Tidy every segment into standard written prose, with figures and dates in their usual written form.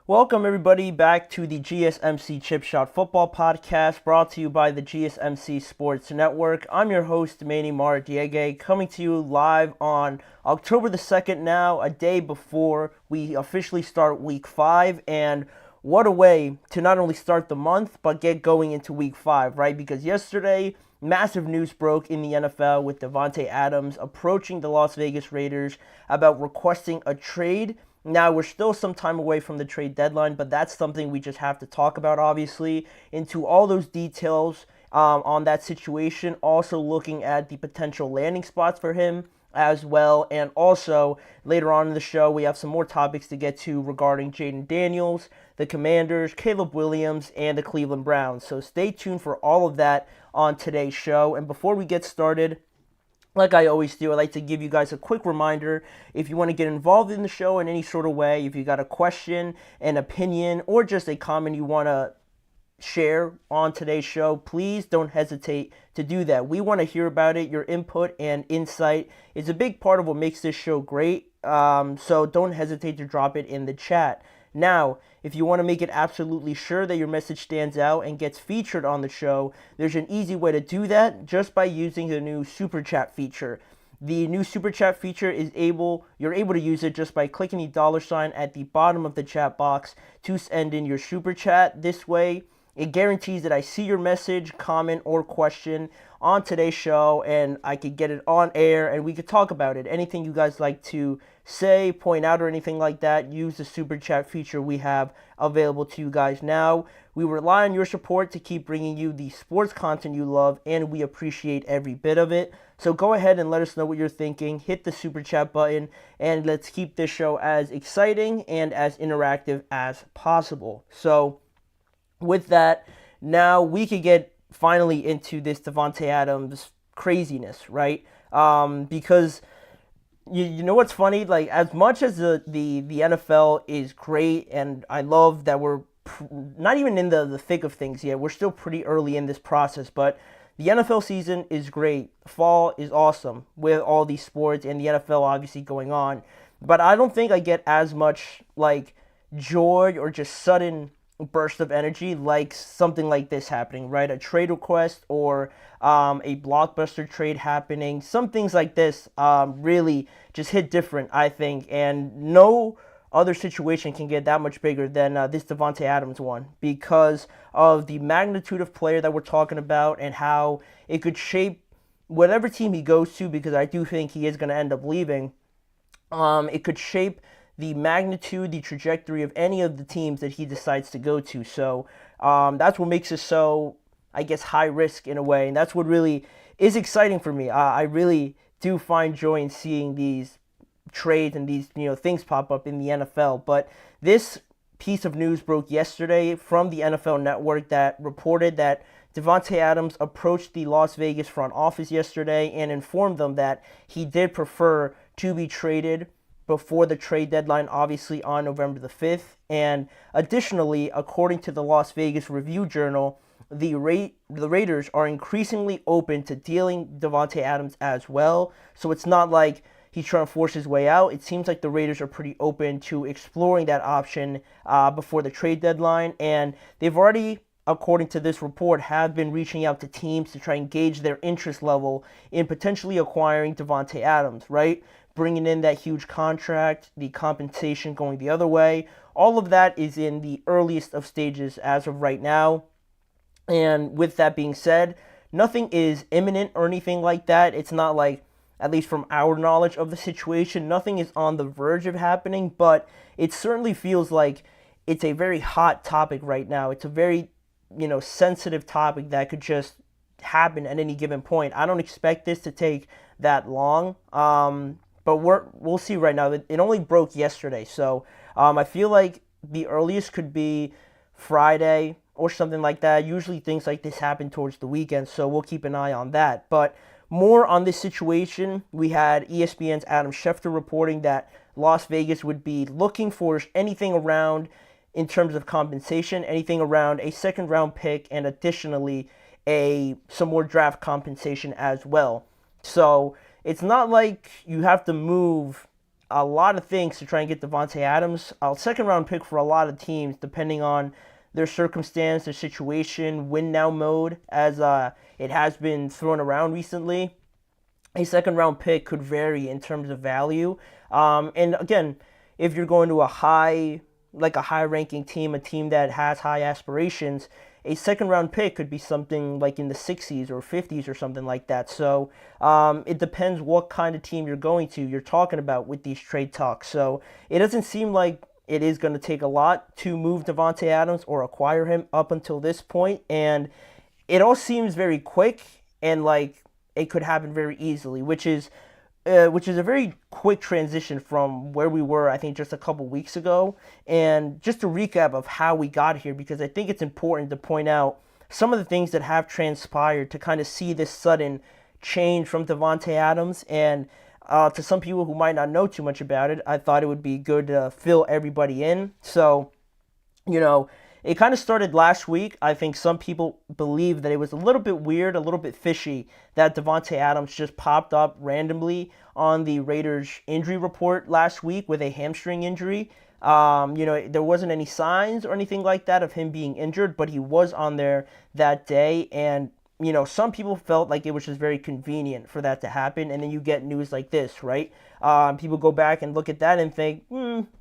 Welcome, everybody, back to the GSMC Chip Shot Football Podcast, brought to you by the GSMC Sports Network. I'm your host, Manny Maradiege, coming to you live on October the 2nd now, a day before we officially start Week 5. And what a way to not only start the month, but get going into Week 5, right? Because yesterday, massive news broke in the NFL with Davante Adams approaching the Las Vegas Raiders about requesting a trade. Now, we're still some time away from the trade deadline, but that's something we just have to talk about, obviously, into all those details on that situation. Also looking at the potential landing spots for him as well. And also, later on in the show, we have some more topics to get to regarding Jaden Daniels, the Commanders, Caleb Williams, and the Cleveland Browns. So stay tuned for all of that on today's show. And before we get started, like I always do, I like to give you guys a quick reminder. If you want to get involved in the show in any sort of way, if you got a question, an opinion, or just a comment you want to share on today's show, please don't hesitate to do that. We want to hear about it. Your input and insight is a big part of what makes this show great. So don't hesitate to drop it in the chat. Now, if you want to make it absolutely sure that your message stands out and gets featured on the show, there's an easy way to do that just by using the new Super Chat feature. The new Super Chat feature you're able to use it just by clicking the $ at the bottom of the chat box to send in your Super Chat. This way, it guarantees that I see your message, comment, or question on today's show, and I could get it on air, and we could talk about it. Anything you guys like to say, point out, or anything like that, use the Super Chat feature we have available to you guys now. We rely on your support to keep bringing you the sports content you love, and we appreciate every bit of it. So go ahead and let us know what you're thinking. Hit the Super Chat button, and let's keep this show as exciting and as interactive as possible. So with that, now we could get finally into this Davante Adams craziness, right? Because you know what's funny? Like, as much as the NFL is great, and I love that we're not even in the thick of things yet. We're still pretty early in this process, but the NFL season is great. Fall is awesome with all these sports and the NFL obviously going on. But I don't think I get as much like joy or just sudden burst of energy like something like this happening, right? A trade request or a blockbuster trade happening. Some things like this really just hit different, I think, and no other situation can get that much bigger than this Davante Adams one, because of the magnitude of player that we're talking about and how it could shape whatever team he goes to, because I do think he is going to end up leaving. It could shape the magnitude, the trajectory of any of the teams that he decides to go to. So that's what makes it so, I guess, high risk in a way. And that's what really is exciting for me. I really do find joy in seeing these trades and these things pop up in the NFL. But this piece of news broke yesterday from the NFL Network that reported that Davante Adams approached the Las Vegas front office yesterday and informed them that he did prefer to be traded before the trade deadline, obviously on November the 5th. And additionally, according to the Las Vegas Review-Journal, the Raiders are increasingly open to dealing Davante Adams as well. So it's not like he's trying to force his way out. It seems like the Raiders are pretty open to exploring that option before the trade deadline. And they've already, according to this report, have been reaching out to teams to try and gauge their interest level in potentially acquiring Davante Adams, right? Bringing in that huge contract, the compensation going the other way. All of that is in the earliest of stages as of right now. And with that being said, nothing is imminent or anything like that. It's not like, at least from our knowledge of the situation, nothing is on the verge of happening, but it certainly feels like it's a very hot topic right now. It's a very, sensitive topic that could just happen at any given point. I don't expect this to take that long. But we'll see right now. It only broke yesterday, so I feel like the earliest could be Friday or something like that. Usually things like this happen towards the weekend, so we'll keep an eye on that. But more on this situation, we had ESPN's Adam Schefter reporting that Las Vegas would be looking for anything around, in terms of compensation, anything around a second-round pick and additionally some more draft compensation as well. So it's not like you have to move a lot of things to try and get Davante Adams. A second round pick for a lot of teams, depending on their circumstance, their situation, win now mode, as it has been thrown around recently. A second round pick could vary in terms of value. And again, if you're going to a high ranking team, a team that has high aspirations, a second round pick could be something like in the 60s or 50s or something like that. So it depends what kind of team you're talking about with these trade talks. So it doesn't seem like it is going to take a lot to move Davante Adams or acquire him up until this point, and it all seems very quick and like it could happen very easily, which is a very quick transition from where we were, I think, just a couple weeks ago. And just a recap of how we got here, because I think it's important to point out some of the things that have transpired to kind of see this sudden change from Davante Adams. And to some people who might not know too much about it, I thought it would be good to fill everybody in. So, you know, it kind of started last week. I think some people believe that it was a little bit weird, a little bit fishy that Davante Adams just popped up randomly on the Raiders injury report last week with a hamstring injury. There wasn't any signs or anything like that of him being injured, but he was on there that day. And, some people felt like it was just very convenient for that to happen. And then you get news like this, right? People go back and look at that and think,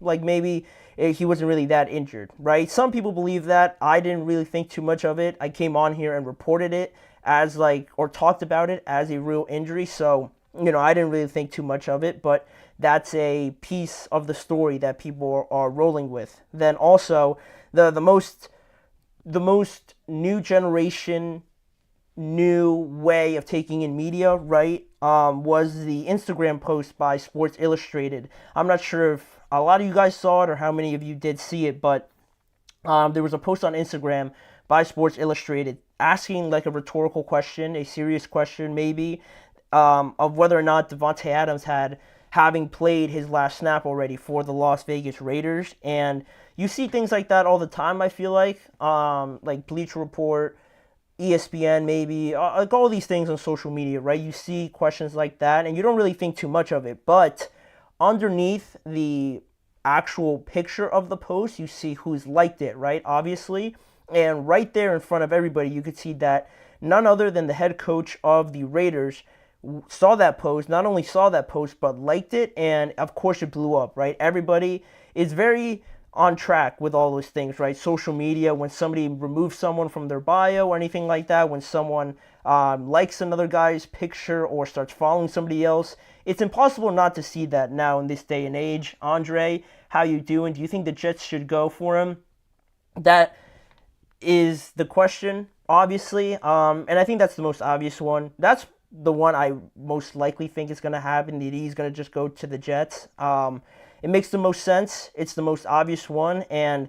like maybe he wasn't really that injured, right? Some people believe that. I didn't really think too much of it. I came on here and reported it as or talked about it as a real injury. So, I didn't really think too much of it, but that's a piece of the story that people are rolling with. Then also the most new generation, new way of taking in media, right, was the Instagram post by Sports Illustrated. I'm not sure if a lot of you guys saw it or how many of you did see it, but there was a post on Instagram by Sports Illustrated asking like a rhetorical question, a serious question maybe, of whether or not Davante Adams having played his last snap already for the Las Vegas Raiders. And you see things like that all the time, I feel like Bleacher Report, ESPN maybe, like all these things on social media, right? You see questions like that and you don't really think too much of it, but underneath the actual picture of the post, you see who's liked it, right? Obviously. And right there in front of everybody, you could see that none other than the head coach of the Raiders saw that post, not only saw that post, but liked it. And of course it blew up, right? Everybody is very on track with all those things, right? Social media, when somebody removes someone from their bio or anything like that, when someone likes another guy's picture or starts following somebody else, it's impossible not to see that now in this day and age. Andre, how you doing? Do you think the Jets should go for him? That is the question, obviously. And I think that's the most obvious one. That's the one I most likely think is going to happen, that he's going to just go to the Jets. It makes the most sense. It's the most obvious one. And,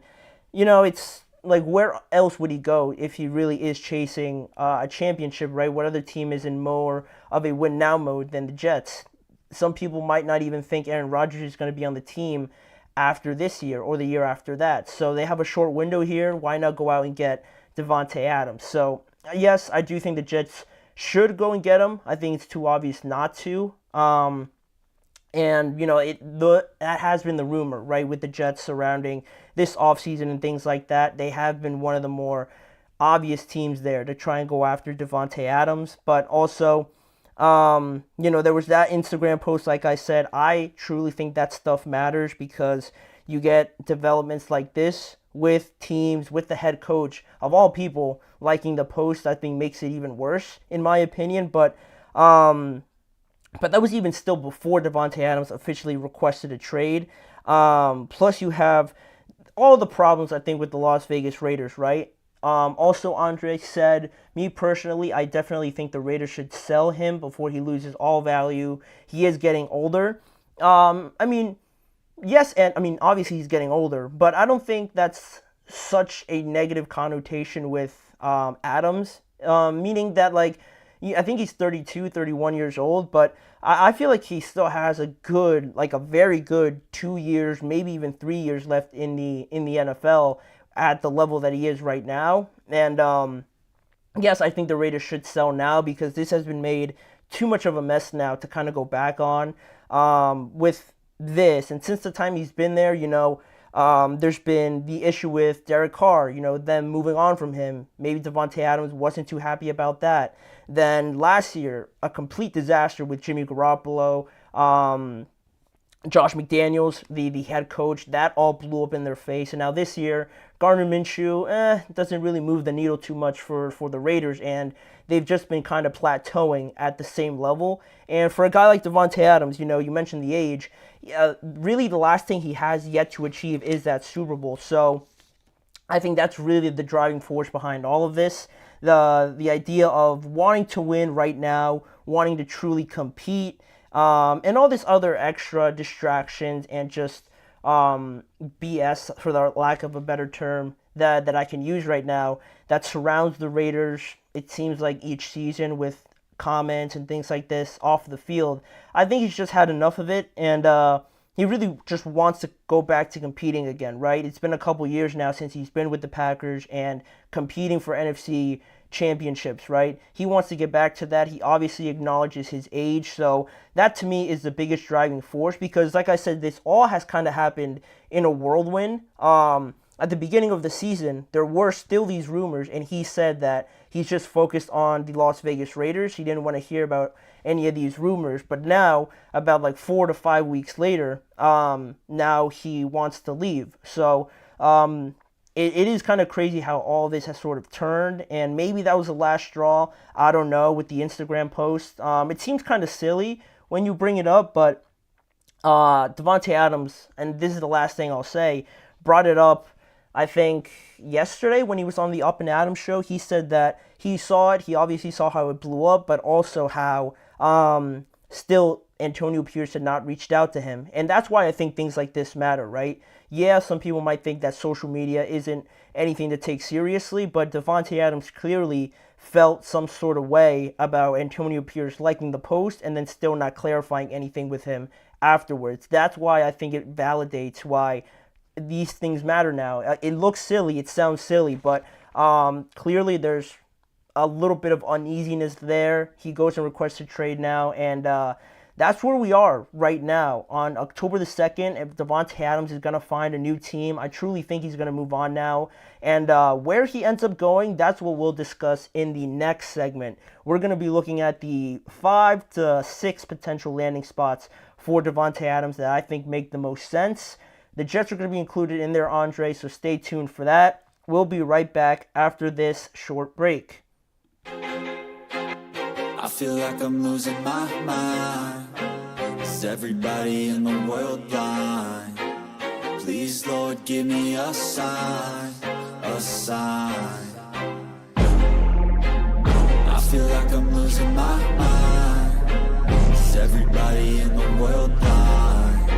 it's like, where else would he go if he really is chasing a championship, right? What other team is in more of a win-now mode than the Jets? Some people might not even think Aaron Rodgers is going to be on the team after this year or the year after that. So they have a short window here. Why not go out and get Davante Adams? So, yes, I do think the Jets should go and get him. I think it's too obvious not to. And, that has been the rumor, right, with the Jets surrounding this offseason and things like that. They have been one of the more obvious teams there to try and go after Davante Adams. But also, there was that Instagram post, like I said. I truly think that stuff matters because you get developments like this with teams, with the head coach, of all people, liking the post. I think makes it even worse, in my opinion. But that was even still before Davante Adams officially requested a trade. Plus, you have all the problems, I think, with the Las Vegas Raiders, right? Also, Andre said, me personally, I definitely think the Raiders should sell him before he loses all value. He is getting older. Yes, and obviously he's getting older, but I don't think that's such a negative connotation with Adams, meaning that, I think he's 32, 31 years old, but I feel like he still has a very good 2 years, maybe even 3 years left in the NFL at the level that he is right now. And yes, I think the Raiders should sell now because this has been made too much of a mess now to kind of go back on. With this. And since the time he's been there, there's been the issue with Derek Carr, them moving on from him. Maybe Davante Adams wasn't too happy about that. Then last year, a complete disaster with Jimmy Garoppolo, Josh McDaniels, the head coach. That all blew up in their face. And now this year, Gardner Minshew doesn't really move the needle too much for the Raiders, and they've just been kind of plateauing at the same level. And for a guy like Davante Adams, you mentioned the age, really the last thing he has yet to achieve is that Super Bowl. So I think that's really the driving force behind all of this. The idea of wanting to win right now, wanting to truly compete, and all this other extra distractions and just BS, for the lack of a better term, that I can use right now, that surrounds the Raiders, it seems like each season, with comments and things like this off the field. I think he's just had enough of it, and he really just wants to go back to competing again, right? It's been a couple years now since he's been with the Packers and competing for NFC championships, right? He wants to get back to that. He obviously acknowledges his age, so that to me is the biggest driving force, because like I said, this all has kind of happened in a whirlwind. At the beginning of the season, there were still these rumors, and he said that he's just focused on the Las Vegas Raiders. He didn't want to hear about any of these rumors, but now, about like 4 to 5 weeks later, now he wants to leave. So it is kind of crazy how all this has sort of turned, and maybe that was the last straw. I don't know, with the Instagram post. It seems kind of silly when you bring it up, but Davante Adams, and this is the last thing I'll say, brought it up, I think, yesterday when he was on the Up and Adams show. He said that he saw it. He obviously saw how it blew up, but also how still Antonio Pierce had not reached out to him. And that's why I think things like this matter, right? Yeah, some people might think that social media isn't anything to take seriously, but Davante Adams clearly felt some sort of way about Antonio Pierce liking the post and then still not clarifying anything with him afterwards. That's why I think it validates why these things matter now. It looks silly, it sounds silly, but clearly there's a little bit of uneasiness there. He goes and requests a trade now, and that's where we are right now. On October the 2nd, if Davante Adams is going to find a new team, I truly think he's going to move on now. And where he ends up going, that's what we'll discuss in the next segment. We're going to be looking at the 5 to 6 potential landing spots for Davante Adams that I think make the most sense. The Jets are going to be included in there, Andre, so stay tuned for that. We'll be right back after this short break. I feel like I'm losing my mind. Is everybody in the world blind? Please, Lord, give me a sign, a sign. I feel like I'm losing my mind. Is everybody in the world blind?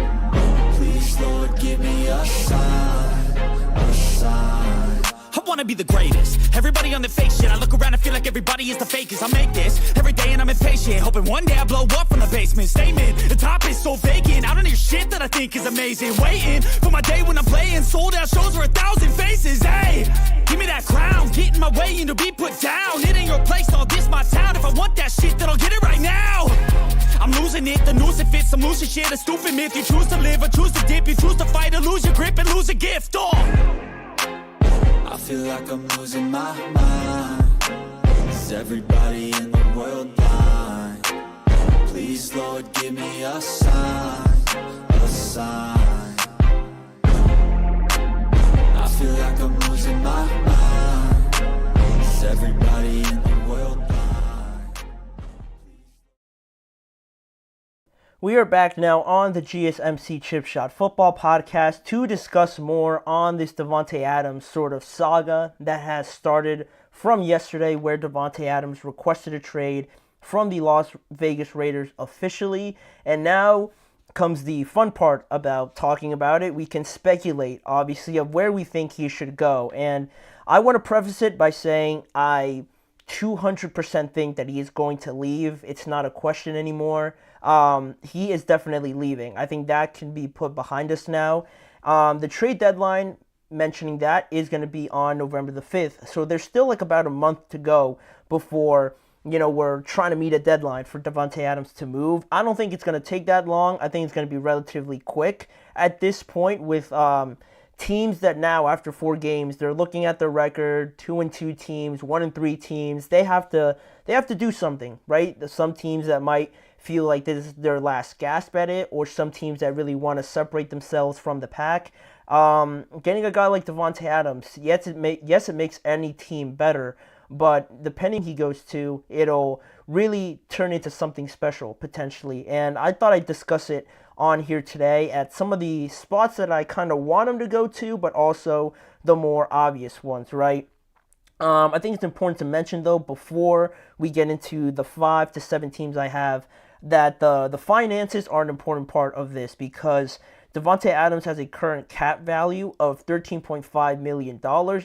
Please, Lord, give me a sign, a sign. I wanna be the greatest. Everybody on the fake shit. I look around and feel like everybody is the fakest. I make this every day and I'm impatient, hoping one day I blow up from the basement. Statement, the top is so vacant. I don't hear shit that I think is amazing. Waiting for my day when I'm playing sold out shows for 1,000 faces. Hey, give me that crown, get in my way and to be put down. It ain't your place, all this my town. If I want that shit, then I'll get it right now. I'm losing it, the noose it fits. I'm losing shit, a stupid myth. You choose to live or choose to dip. You choose to fight or lose your grip and lose a gift. I feel like I'm losing my mind. Is everybody in the world blind? Please, Lord, give me a sign, a sign. I feel like I'm losing my mind. Is everybody in the world blind? We are back now on the GSMC Chip Shot Football Podcast to discuss more on this Davante Adams sort of saga that has started from yesterday, where Davante Adams requested a trade from the Las Vegas Raiders officially. And now comes the fun part about talking about it. We can speculate, obviously, of where we think he should go. And I want to preface it by saying I 200% think that he is going to leave. It's not a question anymore. He is definitely leaving. I think that can be put behind us now. The trade deadline, mentioning that, is going to be on November the 5th. So there's still like about a month to go before we're trying to meet a deadline for Davante Adams to move. I don't think it's going to take that long. I think it's going to be relatively quick at this point with teams that now, after 4 games, they're looking at their record, 2-2 teams, 1-3 teams. They have to do something, right? There's some teams that might feel like this is their last gasp at it, or some teams that really want to separate themselves from the pack. Getting a guy like Davante Adams, yes, it makes any team better, but depending he goes to, it'll really turn into something special, potentially. And I thought I'd discuss it on here today at some of the spots that I kind of want him to go to, but also the more obvious ones, right? I think it's important to mention, though, before we get into the 5 to 7 teams I have, that the finances are an important part of this, because Davante Adams has a current cap value of $13.5 million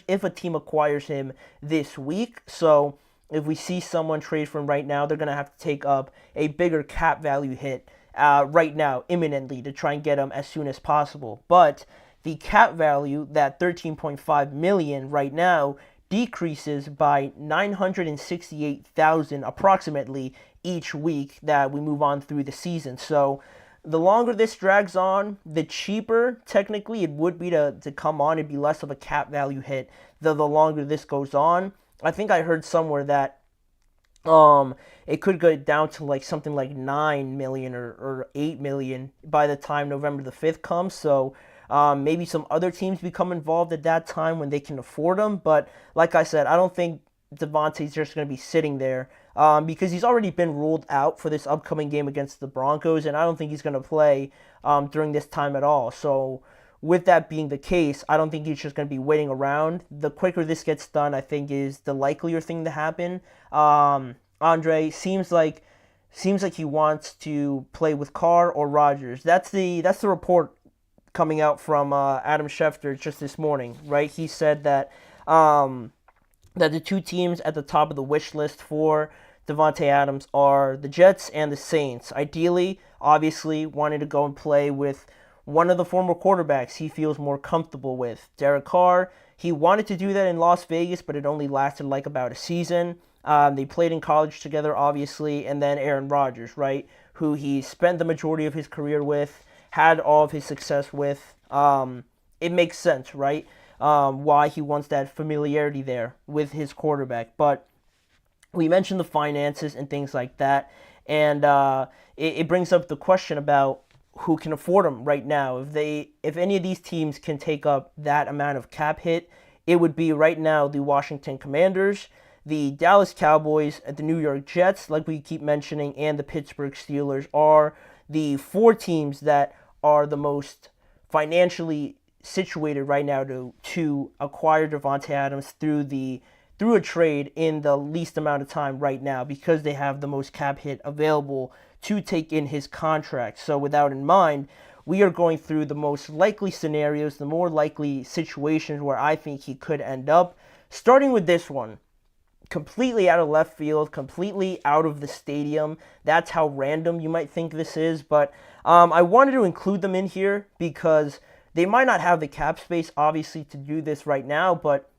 if a team acquires him this week. So if we see someone trade for him right now, they're going to have to take up a bigger cap value hit right now, imminently, to try and get him as soon as possible. But the cap value, that $13.5 million right now, decreases by $968,000 approximately each week that we move on through the season. So the longer this drags on, the cheaper technically it would be to come on. It'd be less of a cap value hit the longer this goes on. I think I heard somewhere that it could go down to like something like 9 million or 8 million by the time November the 5th comes. So maybe some other teams become involved at that time when they can afford them. But like I said, I don't think Davante's just going to be sitting there because he's already been ruled out for this upcoming game against the Broncos, and I don't think he's going to play during this time at all. So with that being the case, I don't think he's just going to be waiting around. The quicker this gets done, I think, is the likelier thing to happen. Andre seems like he wants to play with Carr or Rodgers. That's the report coming out from Adam Schefter just this morning, right? He said that that the 2 teams at the top of the wish list for Davante Adams are the Jets and the Saints. Ideally, obviously, wanting to go and play with one of the former quarterbacks he feels more comfortable with. Derek Carr, he wanted to do that in Las Vegas, but it only lasted like about a season. They played in college together, obviously, and then Aaron Rodgers, right, who he spent the majority of his career with, had all of his success with. It makes sense, right? Why he wants that familiarity there with his quarterback. But we mentioned the finances and things like that, and it brings up the question about who can afford him right now. If any of these teams can take up that amount of cap hit, it would be right now the Washington Commanders, the Dallas Cowboys, and the New York Jets, like we keep mentioning, and the Pittsburgh Steelers are the 4 teams that are the most financially situated right now to acquire Davante Adams through a trade in the least amount of time right now, because they have the most cap hit available to take in his contract. So with that in mind, we are going through the most likely scenarios, the more likely situations where I think he could end up, starting with this one. Completely out of left field, completely out of the stadium. That's how random you might think this is, but I wanted to include them in here because they might not have the cap space, obviously, to do this right now, but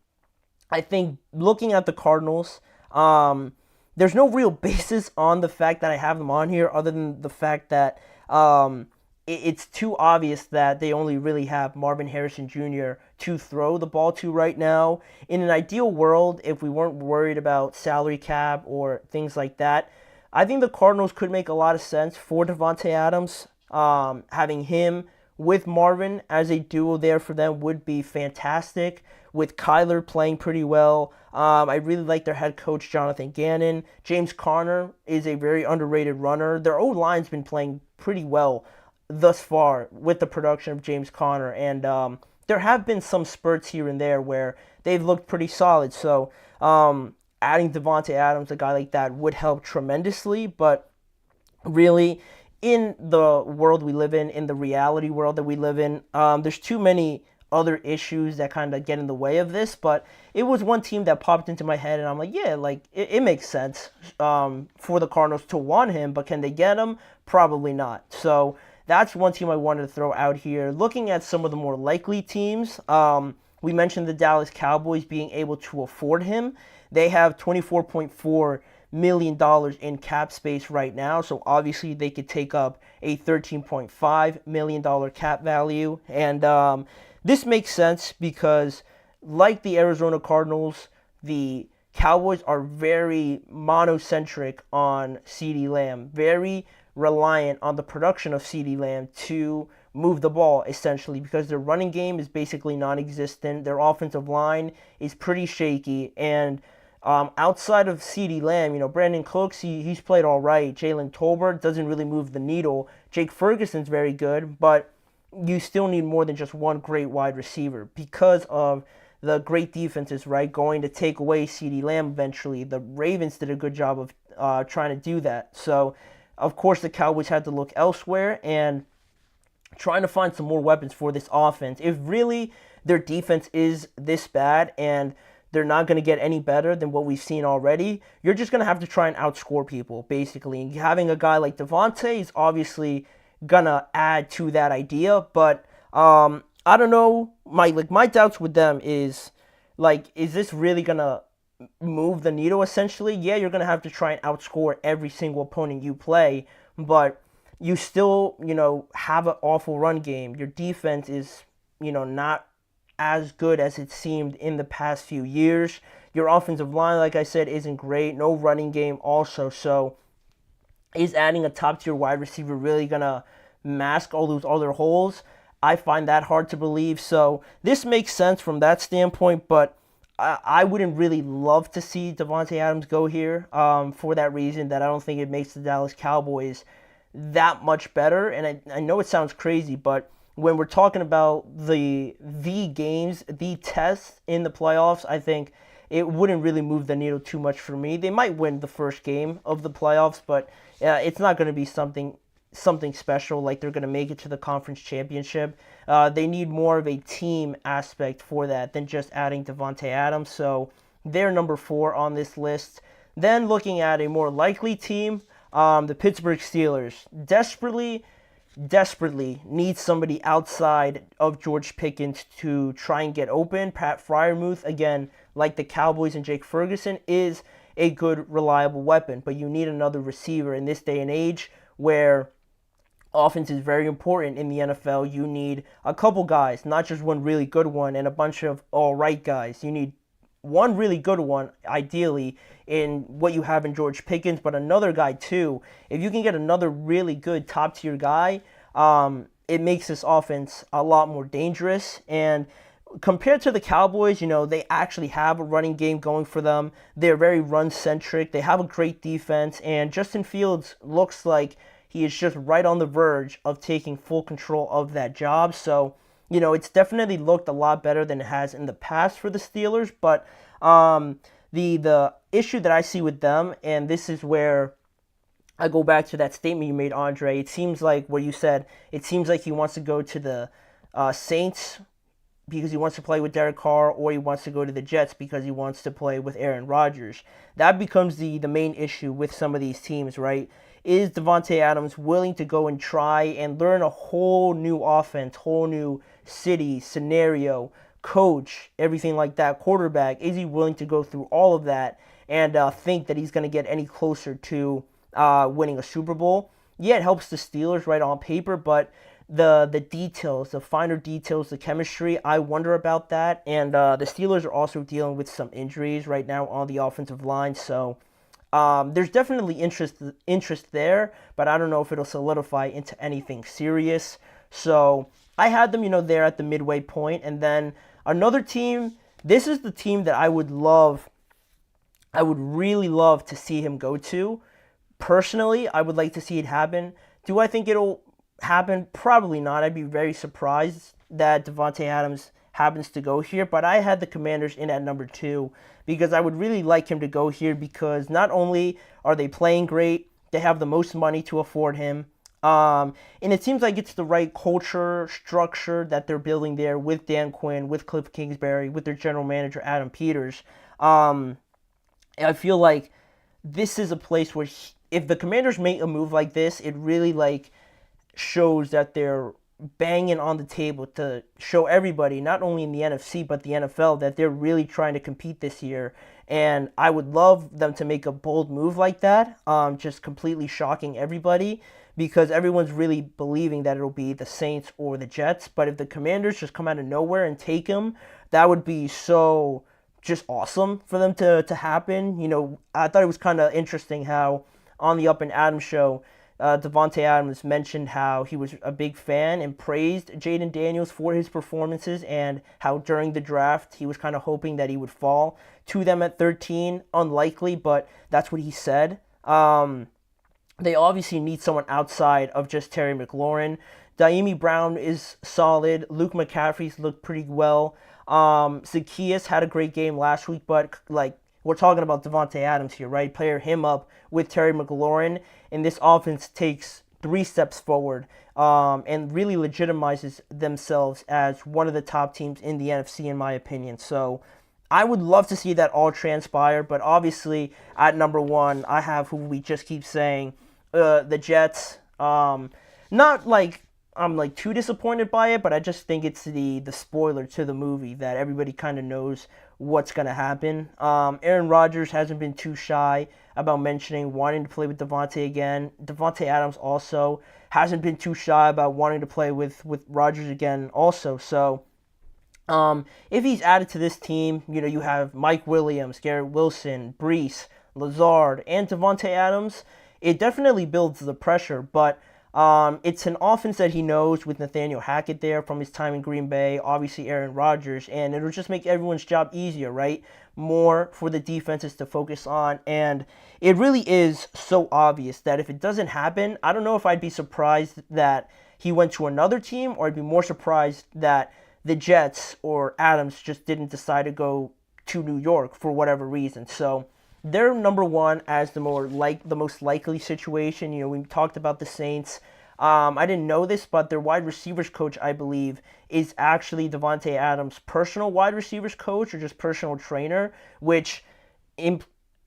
I think looking at the Cardinals, there's no real basis on the fact that I have them on here other than the fact that it's too obvious that they only really have Marvin Harrison Jr. to throw the ball to right now. In an ideal world, if we weren't worried about salary cap or things like that, I think the Cardinals could make a lot of sense for Davante Adams. Having him with Marvin as a duo there for them would be fantastic, with Kyler playing pretty well. I really like their head coach, Jonathan Gannon. James Conner is a very underrated runner. Their O-line's been playing pretty well thus far with the production of James Conner, and there have been some spurts here and there where they've looked pretty solid. So adding Davante Adams, a guy like that, would help tremendously, but really, in the world we live in the reality world that we live in, there's too many other issues that kind of get in the way of this, but it was one team that popped into my head, and I'm like, yeah, like, it makes sense for the Cardinals to want him, but can they get him? Probably not. So that's one team I wanted to throw out here. Looking at some of the more likely teams, we mentioned the Dallas Cowboys being able to afford him. They have $24.4 million in cap space right now, so obviously they could take up a $13.5 million cap value. And this makes sense because, like the Arizona Cardinals, the Cowboys are very monocentric on CeeDee Lamb, very reliant on the production of CeeDee Lamb to move the ball, essentially, because their running game is basically non-existent. Their offensive line is pretty shaky, and outside of CeeDee Lamb, Brandon Cooks, he's played all right. Jalen Tolbert doesn't really move the needle. Jake Ferguson's very good, but you still need more than just one great wide receiver because of the great defenses, right, going to take away CeeDee Lamb eventually. The Ravens did a good job of trying to do that. So, of course, the Cowboys had to look elsewhere and trying to find some more weapons for this offense. If really their defense is this bad and they're not going to get any better than what we've seen already, you're just going to have to try and outscore people, basically. And having a guy like Davante is obviously going to add to that idea, but I don't know. My doubts with them is this really going to move the needle, essentially? Yeah, you're going to have to try and outscore every single opponent you play, but you still, have an awful run game. Your defense is, not as good as it seemed in the past few years. Your offensive line, like I said, isn't great. No running game also. So is adding a top-tier wide receiver really going to mask all those other holes? I find that hard to believe. So this makes sense from that standpoint, but I wouldn't really love to see Davante Adams go here for that reason, that I don't think it makes the Dallas Cowboys that much better. And I know it sounds crazy, but when we're talking about the games, the tests in the playoffs, I think it wouldn't really move the needle too much for me. They might win the first game of the playoffs, but it's not going to be something special, like they're going to make it to the conference championship. They need more of a team aspect for that than just adding Davante Adams. So they're number 4 on this list. Then looking at a more likely team, the Pittsburgh Steelers desperately need somebody outside of George Pickens to try and get open. Pat Freiermuth, again, like the Cowboys and Jake Ferguson, is a good, reliable weapon, but you need another receiver in this day and age where offense is very important in the NFL. You need a couple guys, not just one really good one and a bunch of all right guys. You need one really good one, ideally, in what you have in George Pickens, but another guy too. If you can get another really good top-tier guy, it makes this offense a lot more dangerous. And compared to the Cowboys, they actually have a running game going for them. They're very run-centric. They have a great defense, and Justin Fields looks like he is just right on the verge of taking full control of that job. So, it's definitely looked a lot better than it has in the past for the Steelers. But the issue that I see with them, and this is where I go back to that statement you made, Andre. It seems like where you said it seems like he wants to go to the Saints because he wants to play with Derek Carr, or he wants to go to the Jets because he wants to play with Aaron Rodgers. That becomes the main issue with some of these teams, right? Is Davante Adams willing to go and try and learn a whole new offense, whole new city, scenario, coach, everything like that, quarterback? Is he willing to go through all of that and think that he's going to get any closer to winning a Super Bowl? Yeah, it helps the Steelers right on paper, but the details, the finer details, the chemistry, I wonder about that. And the Steelers are also dealing with some injuries right now on the offensive line, so there's definitely interest there, but I don't know if it'll solidify into anything serious. So I had them, there at the midway point. And then another team, this is the team that I would really love to see him go to. Personally, I would like to see it happen. Do I think it'll happen? Probably not. I'd be very surprised that Davante Adams happens to go here, but I had the Commanders in at number 2 because I would really like him to go here because not only are they playing great, they have the most money to afford him, and it seems like it's the right culture, structure that they're building there with Dan Quinn, with Cliff Kingsbury, with their general manager, Adam Peters. I feel like this is a place where if the Commanders make a move like this, it really shows that they're banging on the table to show everybody, not only in the NFC but the NFL, that they're really trying to compete this year. And I would love them to make a bold move like that, just completely shocking everybody, because everyone's really believing that it'll be the Saints or the Jets. But if the Commanders just come out of nowhere and take him, that would be so just awesome for them to happen. You know, I thought it was kind of interesting how on the Up and Adams show, Davante Adams mentioned how he was a big fan and praised Jaden Daniels for his performances, and how during the draft he was kind of hoping that he would fall to them at 13. Unlikely, but that's what he said. They obviously need someone outside of just Terry McLaurin. Daimi Brown is solid. Luke McCaffrey's looked pretty well. Zacchaeus had a great game last week, but like, we're talking about Davante Adams here, right? Pair him up with Terry McLaurin, and this offense takes 3 steps forward and really legitimizes themselves as one of the top teams in the NFC, in my opinion. So I would love to see that all transpire, but obviously at number 1, I have who we just keep saying, the Jets. Not like I'm like too disappointed by it, but I just think it's the spoiler to the movie that everybody kind of knows what's going to happen. Aaron Rodgers hasn't been too shy about mentioning wanting to play with Davante again. Davante Adams also hasn't been too shy about wanting to play with Rodgers again also. So if he's added to this team, you know, you have Mike Williams, Garrett Wilson, Brees, Lazard, and Davante Adams. It definitely builds the pressure, but it's an offense that he knows with Nathaniel Hackett there from his time in Green Bay, obviously Aaron Rodgers, and it'll just make everyone's job easier, right? More for the defenses to focus on, and it really is so obvious that if it doesn't happen, I don't know if I'd be surprised that he went to another team, or I'd be more surprised that the Jets or Adams just didn't decide to go to New York for whatever reason. So they're number 1 as the most likely situation. You know, we talked about the Saints. I didn't know this, but their wide receivers coach, I believe, is actually Davante Adams' personal wide receivers coach, or just personal trainer, which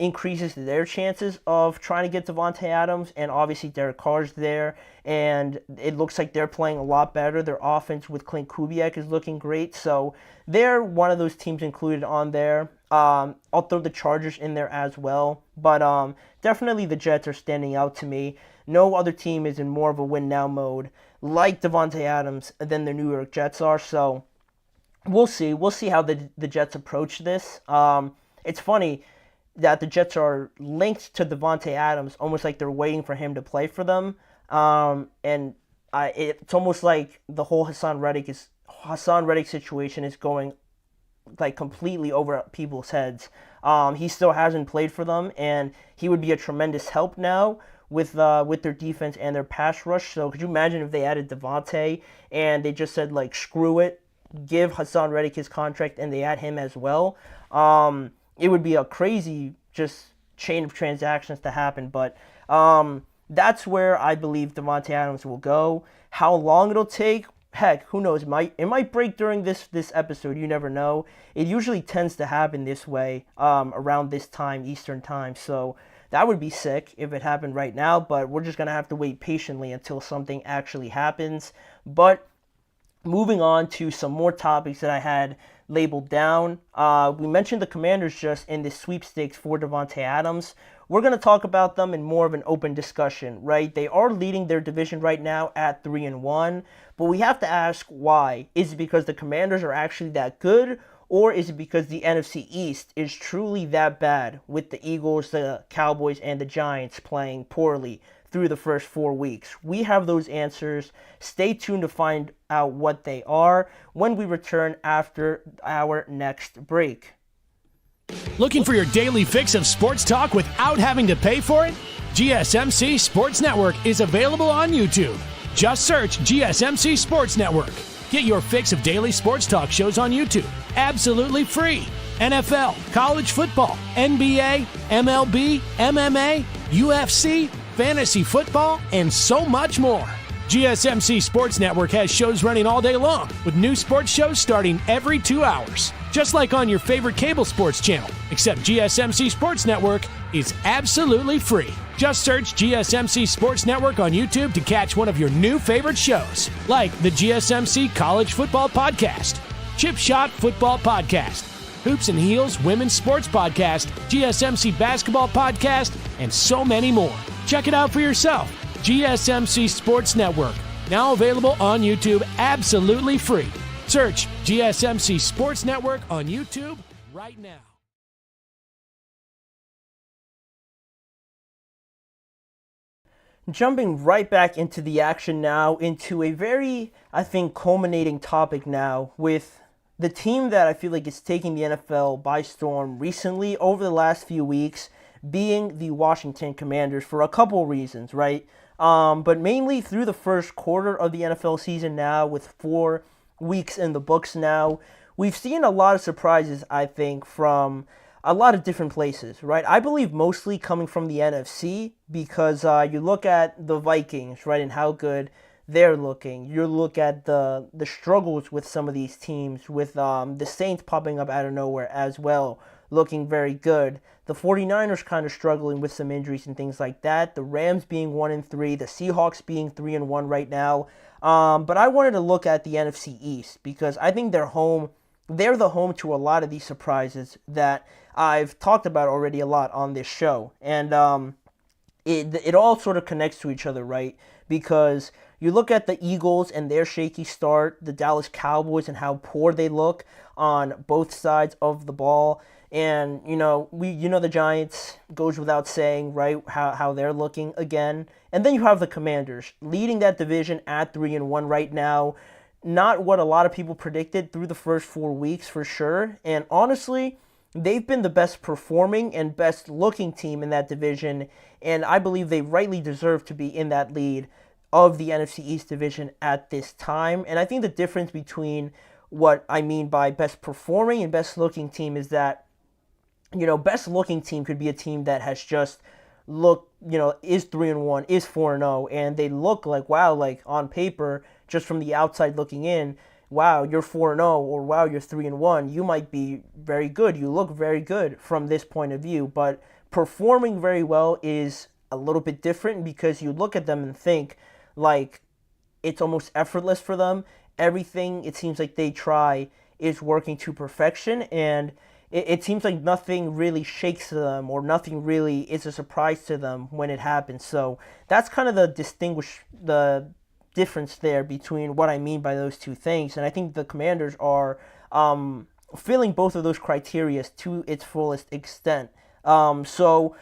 increases their chances of trying to get Davante Adams. And obviously Derek Carr's there, and it looks like they're playing a lot better. Their offense with Clint Kubiak is looking great, so they're one of those teams included on there. I'll throw the Chargers in there as well, but definitely the Jets are standing out to me. No other team is in more of a win-now mode like Davante Adams than the New York Jets are, so we'll see. We'll see how the Jets approach this. It's funny that the Jets are linked to Davante Adams, almost like they're waiting for him to play for them, and it's almost like the whole Hassan Reddick situation is going like completely over people's heads. He still hasn't played for them, and he would be a tremendous help now with their defense and their pass rush. So could you imagine if they added Davante and they just said, like, screw it, give Hassan Reddick his contract, and they add him as well? It would be a crazy just chain of transactions to happen, but that's where I believe Davante Adams will go. How long it'll take, heck, who knows? It might break during this episode. You never know. It usually tends to happen this way around this time, Eastern time. So that would be sick if it happened right now. But we're just going to have to wait patiently until something actually happens. But moving on to some more topics that I had labeled down. We mentioned the Commanders just in this sweepstakes for Davante Adams. We're going to talk about them in more of an open discussion, right? They are leading their division right now at 3-1, but we have to ask why. Is it because the Commanders are actually that good, or is it because the NFC East is truly that bad with the Eagles, the Cowboys, and the Giants playing poorly through the first 4 weeks? We have those answers. Stay tuned to find out what they are when we return after our next break. Looking for your daily fix of sports talk without having to pay for it? GSMC Sports Network is available on YouTube. Just search GSMC Sports Network. Get your fix of daily sports talk shows on YouTube, absolutely free. NFL, college football, NBA, MLB, MMA, UFC, fantasy football, and so much more. GSMC Sports Network has shows running all day long, with new sports shows starting every 2 hours. just like on your favorite cable sports channel, except GSMC Sports Network is absolutely free. Just search GSMC Sports Network on YouTube to catch one of your new favorite shows, like the GSMC College Football Podcast, Chip Shot Football Podcast, Hoops and Heels Women's Sports Podcast, GSMC Basketball Podcast, and so many more. Check it out for yourself. GSMC Sports Network, now available on YouTube absolutely free. Search GSMC Sports Network on YouTube right now. Jumping right back into the action now, into a very, I think, culminating topic now with the team that I feel like is taking the NFL by storm recently over the last few weeks, being the Washington Commanders for a couple of reasons, right? But mainly through the first quarter of the NFL season now, with 4 weeks in the books now, we've seen a lot of surprises, I think, from a lot of different places, right? I believe mostly coming from the NFC, because you look at the Vikings, right, and how good they're looking. You look at the struggles with some of these teams, with the Saints popping up out of nowhere as well, looking very good. The 49ers kind of struggling with some injuries and things like that. The Rams being 1-3, the Seahawks being 3-1 right now. But I wanted to look at the NFC East, because I think they're the home to a lot of these surprises that I've talked about already a lot on this show. And it all sort of connects to each other, right? Because you look at the Eagles and their shaky start, the Dallas Cowboys and how poor they look on both sides of the ball. And, the Giants, goes without saying, right, how they're looking again. And then you have the Commanders leading that division at 3-1 right now. Not what a lot of people predicted through the first 4 weeks for sure. And honestly, they've been the best performing and best looking team in that division. And I believe they rightly deserve to be in that lead of the NFC East division at this time. And I think the difference between what I mean by best performing and best looking team is that, best looking team could be a team that has just is 3-1, is 4-0, and they look like, wow, like on paper, just from the outside looking in, wow, you're 4-0, or wow, you're 3-1. You might be very good. You look very good from this point of view, but performing very well is a little bit different, because you look at them and think like it's almost effortless for them. Everything it seems like they try is working to perfection, and it seems like nothing really shakes them, or nothing really is a surprise to them when it happens. So that's kind of the difference there between what I mean by those two things. And I think the Commanders are filling both of those criteria to its fullest extent. So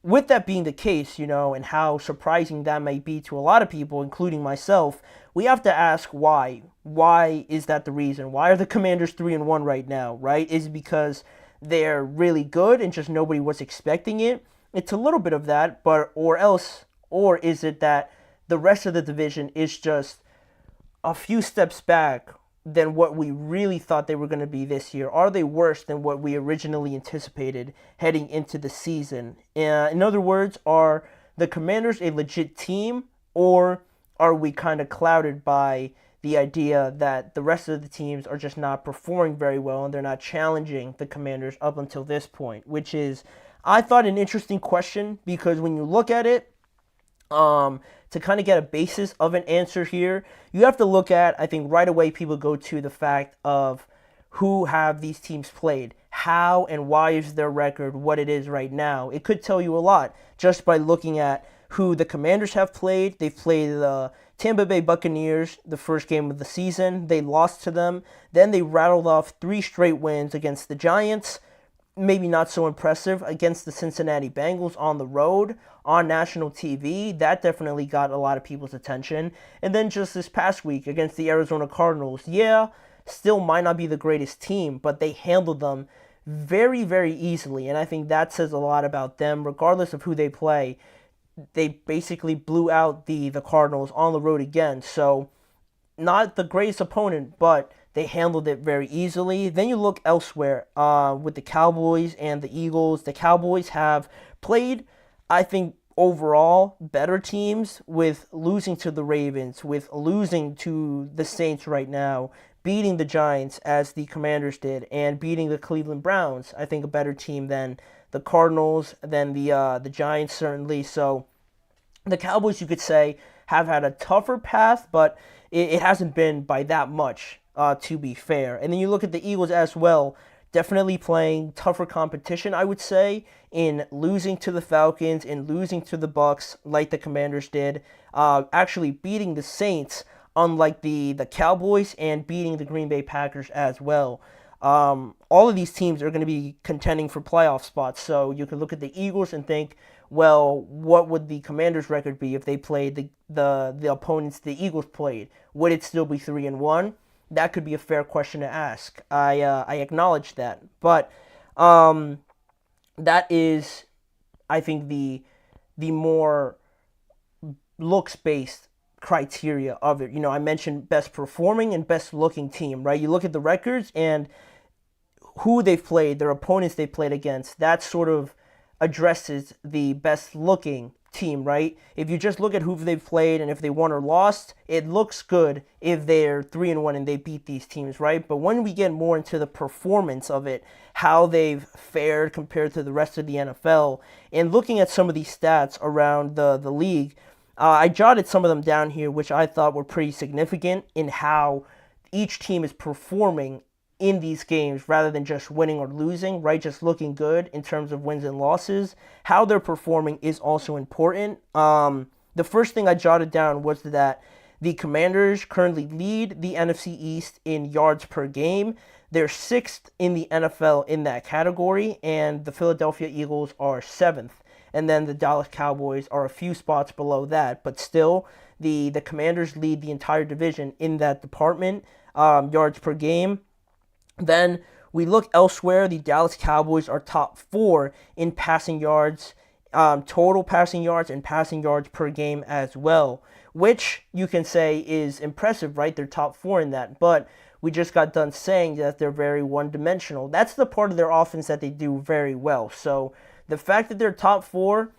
with that being the case, and how surprising that may be to a lot of people, including myself, we have to ask why. Why is that the reason? Why are the Commanders 3-1 right now, right? Is it because they're really good and just nobody was expecting it? It's a little bit of that, or is it that the rest of the division is just a few steps back than what we really thought they were going to be this year? Are they worse than what we originally anticipated heading into the season? In other words, are the Commanders a legit team, or are we kind of clouded by the idea that the rest of the teams are just not performing very well and they're not challenging the Commanders up until this point? Which is, I thought, an interesting question, because when you look at it, to kind of get a basis of an answer here, you have to look at, I think right away people go to the fact of who have these teams played, how and why is their record what it is right now. It could tell you a lot just by looking at who the Commanders have played. They've played the Tampa Bay Buccaneers the first game of the season. They lost to them. Then they rattled off 3 straight wins against the Giants. Maybe not so impressive against the Cincinnati Bengals on the road on national TV. That definitely got a lot of people's attention. And then just this past week against the Arizona Cardinals, still might not be the greatest team, but they handled them very, very easily. And I think that says a lot about them. Regardless of who they play, they basically blew out the Cardinals on the road again. So not the greatest opponent, but they handled it very easily. Then you look elsewhere with the Cowboys and the Eagles. The Cowboys have played, I think, overall better teams, with losing to the Ravens, with losing to the Saints right now, beating the Giants as the Commanders did, and beating the Cleveland Browns. I think a better team than the Cardinals, than the Giants certainly. So the Cowboys, you could say, have had a tougher path, but it hasn't been by that much, to be fair. And then you look at the Eagles as well, definitely playing tougher competition, I would say, in losing to the Falcons, in losing to the Bucks, like the Commanders did, actually beating the Saints, unlike the Cowboys, and beating the Green Bay Packers as well. All of these teams are going to be contending for playoff spots, so you can look at the Eagles and think, well, what would the Commanders' record be if they played the opponents the Eagles played? Would it still be 3-1? That could be a fair question to ask. I acknowledge that, but that is, I think, the more looks-based criteria of it. I mentioned best performing and best looking team, right? You look at the records and who they've played, their opponents they played against. That sort of addresses the best looking team, right? If you just look at who they've played and if they won or lost, it looks good if they're 3-1 and they beat these teams, right? But when we get more into the performance of it, how they've fared compared to the rest of the NFL, and looking at some of these stats around the league, I jotted some of them down here, which I thought were pretty significant in how each team is performing in these games rather than just winning or losing, right? Just looking good in terms of wins and losses. How they're performing is also important. The first thing I jotted down was that the Commanders currently lead the NFC East in yards per game. They're 6th in the NFL in that category, and the Philadelphia Eagles are 7th. And then the Dallas Cowboys are a few spots below that, but still, the Commanders lead the entire division in that department, yards per game. Then we look elsewhere. The Dallas Cowboys are top 4 in passing yards, total passing yards, and passing yards per game as well, which you can say is impressive, right? They're top 4 in that, but we just got done saying that they're very one-dimensional. That's the part of their offense that they do very well. So the fact that they're top 4,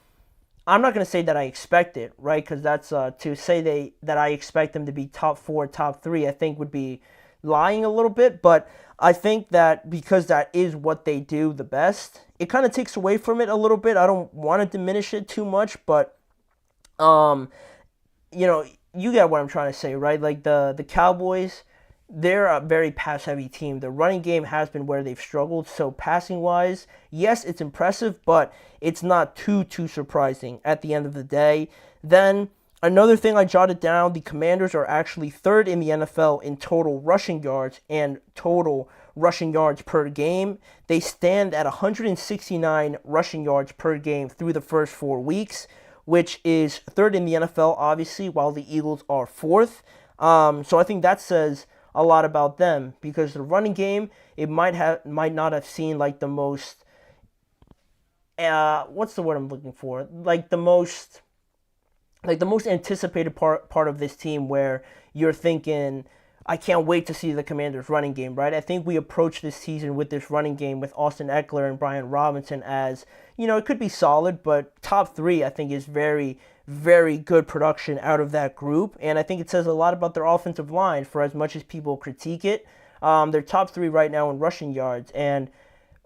I'm not going to say that I expect it, right? Because that's to say that I expect them to be top 4, top 3, I think would be lying a little bit. But I think that because that is what they do the best, it kind of takes away from it a little bit. I don't want to diminish it too much, but you get what I'm trying to say, right? Like the Cowboys, they're a very pass-heavy team. The running game has been where they've struggled. So passing-wise, yes, it's impressive, but it's not too surprising at the end of the day. Then another thing I jotted down, the Commanders are actually 3rd in the NFL in total rushing yards and total rushing yards per game. They stand at 169 rushing yards per game through the first 4 weeks, which is 3rd in the NFL, obviously, while the Eagles are 4th. So I think that says a lot about them, because the running game, it might not have seen like the most, what's the word I'm looking for? Like the most anticipated part of this team, where you're thinking, I can't wait to see the Commanders' running game, right? I think we approached this season with this running game with Austin Eckler and Brian Robinson as, it could be solid, but top 3, I think, is very, very good production out of that group. And I think it says a lot about their offensive line, for as much as people critique it. They're top 3 right now in rushing yards, and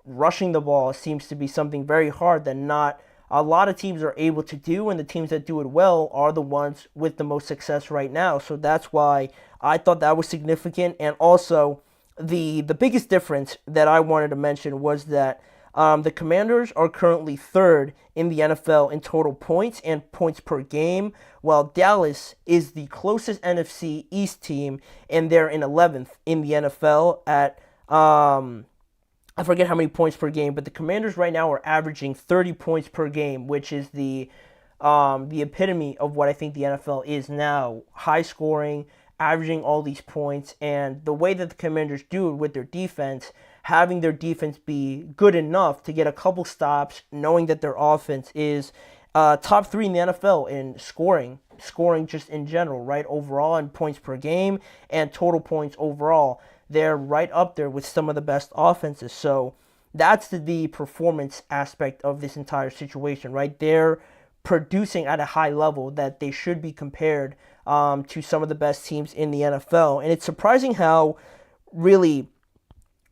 rushing the ball seems to be something very hard that not a lot of teams are able to do, and the teams that do it well are the ones with the most success right now. So that's why I thought that was significant. And also, the biggest difference that I wanted to mention was that the Commanders are currently 3rd in the NFL in total points and points per game, while Dallas is the closest NFC East team, and they're in 11th in the NFL at I forget how many points per game, but the Commanders right now are averaging 30 points per game, which is the epitome of what I think the NFL is now. High scoring, averaging all these points, and the way that the Commanders do it with their defense, having their defense be good enough to get a couple stops, knowing that their offense is top 3 in the NFL in scoring just in general, right? Overall in points per game and total points overall. They're right up there with some of the best offenses. So that's the performance aspect of this entire situation, right? They're producing at a high level that they should be compared to some of the best teams in the NFL. And it's surprising how really,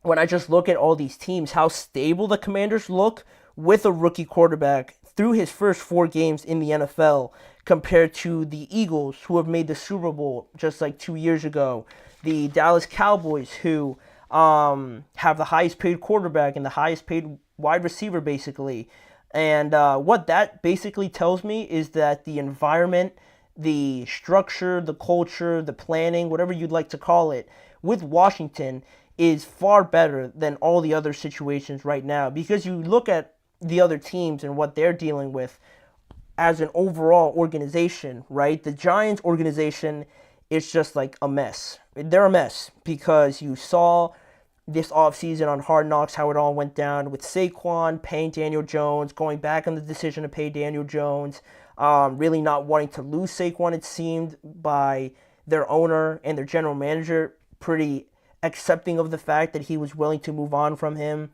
when I just look at all these teams, how stable the Commanders look with a rookie quarterback through his first 4 games in the NFL compared to the Eagles, who have made the Super Bowl just like 2 years ago, the Dallas Cowboys, who have the highest paid quarterback and the highest paid wide receiver, basically. And what that basically tells me is that the environment, the structure, the culture, the planning, whatever you'd like to call it, with Washington is far better than all the other situations right now. Because you look at the other teams and what they're dealing with as an overall organization, right? The Giants organization is just like a mess. They're a mess because you saw this offseason on Hard Knocks how it all went down with Saquon paying Daniel Jones, going back on the decision to pay Daniel Jones, really not wanting to lose Saquon, it seemed, by their owner and their general manager, pretty accepting of the fact that he was willing to move on from him.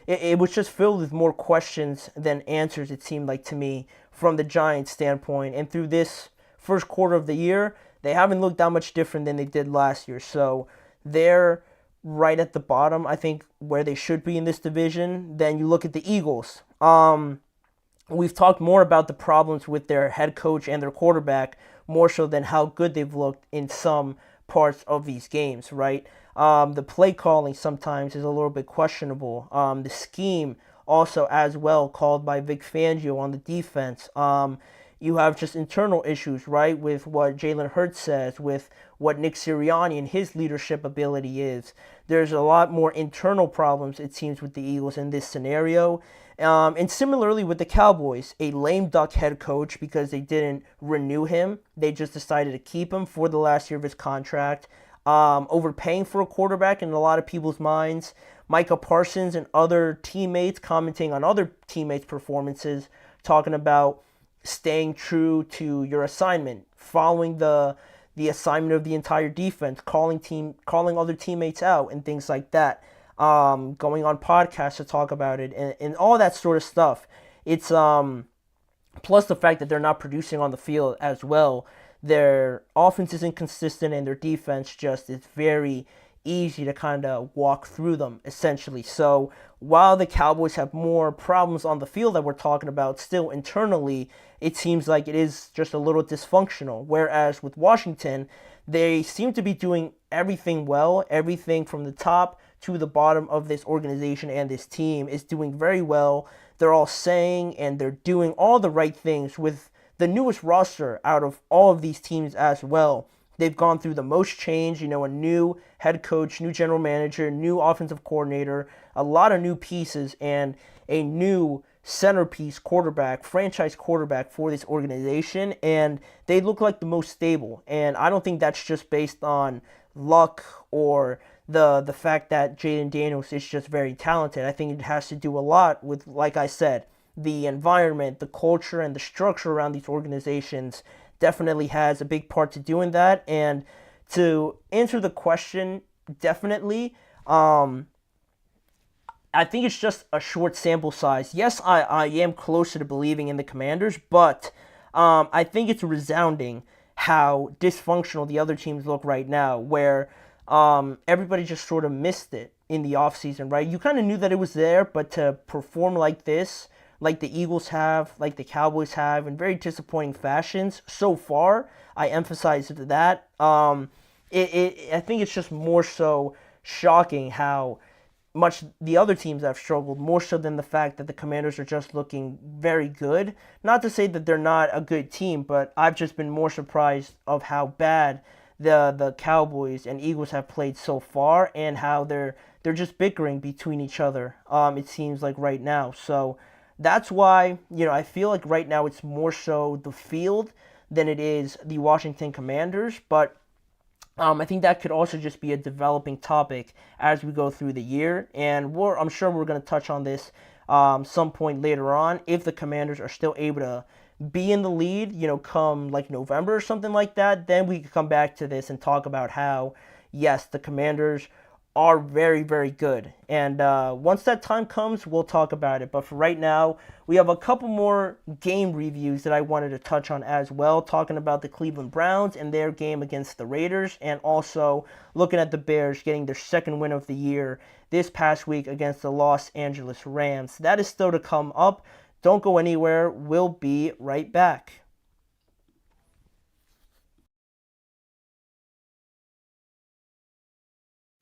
It was just filled with more questions than answers, it seemed like to me, from the Giants' standpoint. And through this first quarter of the year, they haven't looked that much different than they did last year. So they're right at the bottom, I think, where they should be in this division. Then you look at the Eagles. We've talked more about the problems with their head coach and their quarterback, more so than how good they've looked in some parts of these games, right? The play calling sometimes is a little bit questionable. The scheme also as well, called by Vic Fangio on the defense. You have just internal issues, right, with what Jalen Hurts says, with what Nick Sirianni and his leadership ability is. There's a lot more internal problems, it seems, with the Eagles in this scenario. And similarly with the Cowboys, a lame duck head coach because they didn't renew him. They just decided to keep him for the last year of his contract. Overpaying for a quarterback in a lot of people's minds. Micah Parsons and other teammates commenting on other teammates' performances, talking about staying true to your assignment, following the assignment of the entire defense, calling other teammates out and things like that. Going on podcasts to talk about it and all that sort of stuff. It's plus the fact that they're not producing on the field as well. Their offense is inconsistent and their defense just is very easy to kind of walk through them, essentially. So while the Cowboys have more problems on the field that we're talking about, still internally, it seems like it is just a little dysfunctional. Whereas with Washington, they seem to be doing everything well. Everything from the top to the bottom of this organization and this team is doing very well. They're all saying and they're doing all the right things with the newest roster out of all of these teams as well. They've gone through the most change, a new head coach, new general manager, new offensive coordinator, a lot of new pieces, and a new centerpiece quarterback, franchise quarterback for this organization, and they look like the most stable. And I don't think that's just based on luck or the fact that Jaden Daniels is just very talented. I think it has to do a lot with, like I said, the environment, the culture, and the structure around these organizations definitely has a big part to do in that. And to answer the question, definitely, I think it's just a short sample size. Yes, I am closer to believing in the Commanders, but I think it's resounding how dysfunctional the other teams look right now, where everybody just sort of missed it in the offseason, right? You kind of knew that it was there, but to perform like this, like the Eagles have, like the Cowboys have, in very disappointing fashions so far, I emphasize that. I think it's just more so shocking how much the other teams have struggled, more so than the fact that the Commanders are just looking very good. Not to say that they're not a good team, but I've just been more surprised of how bad the Cowboys and Eagles have played so far, and how they're just bickering between each other, it seems like right now. So that's why, I feel like right now it's more so the field than it is the Washington Commanders, but I think that could also just be a developing topic as we go through the year, and I'm sure we're going to touch on this some point later on. If the Commanders are still able to be in the lead, come like November or something like that, then we could come back to this and talk about how, yes, the Commanders are very, very good. And once that time comes, we'll talk about it. But for right now, we have a couple more game reviews that I wanted to touch on as well, talking about the Cleveland Browns and their game against the Raiders, and also looking at the Bears getting their second win of the year this past week against the Los Angeles Rams. That is still to come up. Don't go anywhere. We'll be right back.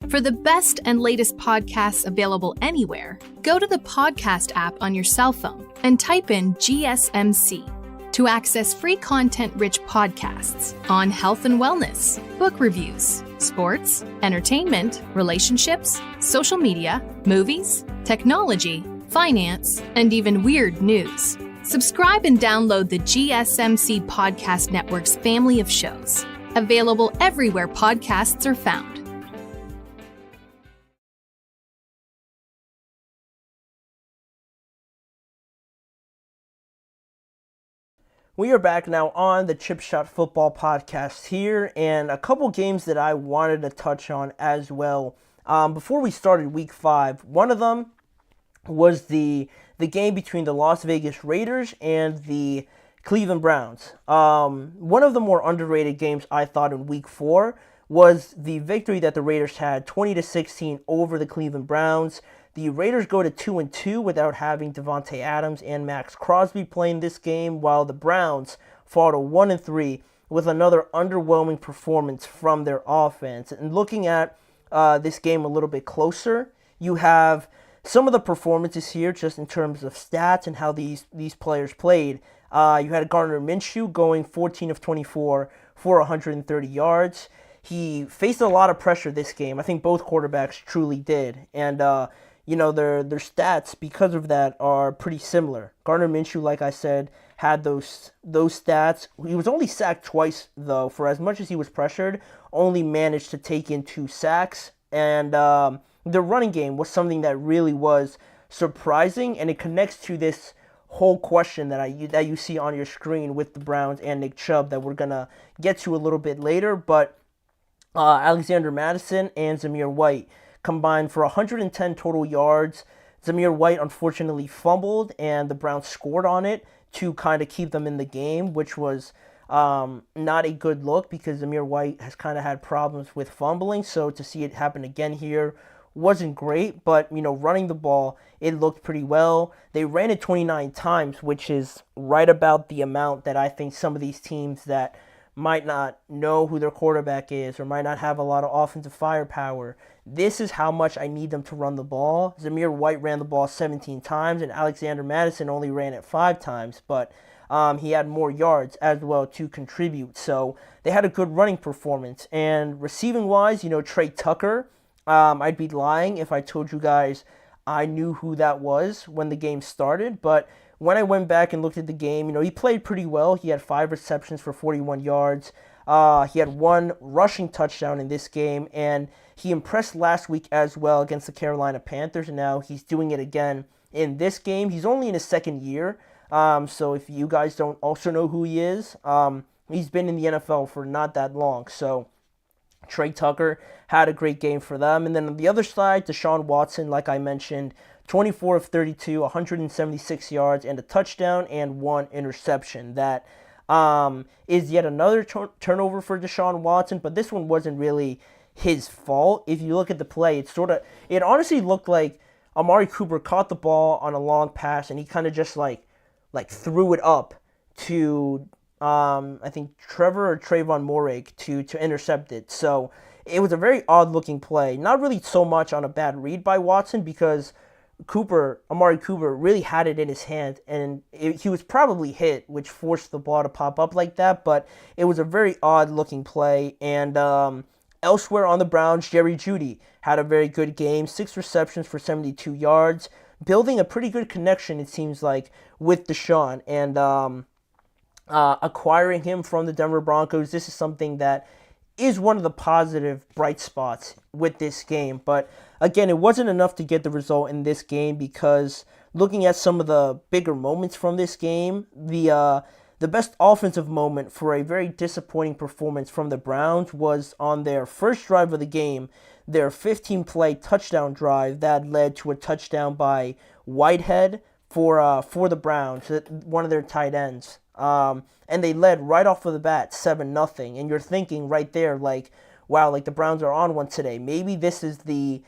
For the best and latest podcasts available anywhere, go to the podcast app on your cell phone and type in GSMC to access free content-rich podcasts on health and wellness, book reviews, sports, entertainment, relationships, social media, movies, technology, finance, and even weird news. Subscribe and download the GSMC Podcast Network's family of shows, available everywhere podcasts are found. We are back now on the Chip Shot Football Podcast here, and a couple games that I wanted to touch on as well. Before we started Week 5, one of them was the game between the Las Vegas Raiders and the Cleveland Browns. One of the more underrated games I thought in Week 4 was the victory that the Raiders had 20-16 over the Cleveland Browns. The Raiders go to 2-2 without having Davante Adams and Max Crosby playing this game, while the Browns fall to 1-3 with another underwhelming performance from their offense. And looking at this game a little bit closer, you have some of the performances here just in terms of stats and how these players played. You had Gardner Minshew going 14 of 24 for 130 yards. He faced a lot of pressure this game. I think both quarterbacks truly did. And their stats, because of that, are pretty similar. Gardner Minshew, like I said, had those stats. He was only sacked twice, though. For as much as he was pressured, only managed to take in 2 sacks. And the running game was something that really was surprising, and it connects to this whole question that you see on your screen with the Browns and Nick Chubb that we're going to get to a little bit later. But Alexander Mattison and Zamir White combined for 110 total yards. Zamir White unfortunately fumbled, and the Browns scored on it to kind of keep them in the game, which was not a good look because Zamir White has kind of had problems with fumbling. So to see it happen again here wasn't great, but running the ball, it looked pretty well. They ran it 29 times, which is right about the amount that I think some of these teams that might not know who their quarterback is or might not have a lot of offensive firepower, this is how much I need them to run the ball. Zamir White ran the ball 17 times, and Alexander Mattison only ran it 5 times, but he had more yards as well to contribute. So they had a good running performance. And receiving-wise, Trey Tucker, I'd be lying if I told you guys I knew who that was when the game started, but when I went back and looked at the game, he played pretty well. He had 5 receptions for 41 yards. He had 1 rushing touchdown in this game, and he impressed last week as well against the Carolina Panthers, and now he's doing it again in this game. He's only in his second year, so if you guys don't also know who he is, he's been in the NFL for not that long. So Trey Tucker had a great game for them. And then on the other side, Deshaun Watson, like I mentioned, 24 of 32, 176 yards, and a touchdown and 1 interception. That is yet another turnover for Deshaun Watson, but this one wasn't really his fault. If you look at the play, it honestly looked like Amari Cooper caught the ball on a long pass, and he kind of just like threw it up to I think Trevor or Trayvon Moehrig to intercept it. So it was a very odd looking play. Not really so much on a bad read by Watson because Amari Cooper really had it in his hand, and he was probably hit, which forced the ball to pop up like that, but it was a very odd looking play. And elsewhere on the Browns, Jerry Jeudy had a very good game, 6 receptions for 72 yards, building a pretty good connection, it seems like, with Deshaun, and acquiring him from the Denver Broncos. This is something that is one of the positive bright spots with this game. But again, it wasn't enough to get the result in this game because looking at some of the bigger moments from this game, the the best offensive moment for a very disappointing performance from the Browns was on their first drive of the game, their 15-play touchdown drive that led to a touchdown by Whitehead for the Browns, one of their tight ends. And they led right off of the bat 7-0. And you're thinking right there, like, wow, like the Browns are on one today. Maybe this is the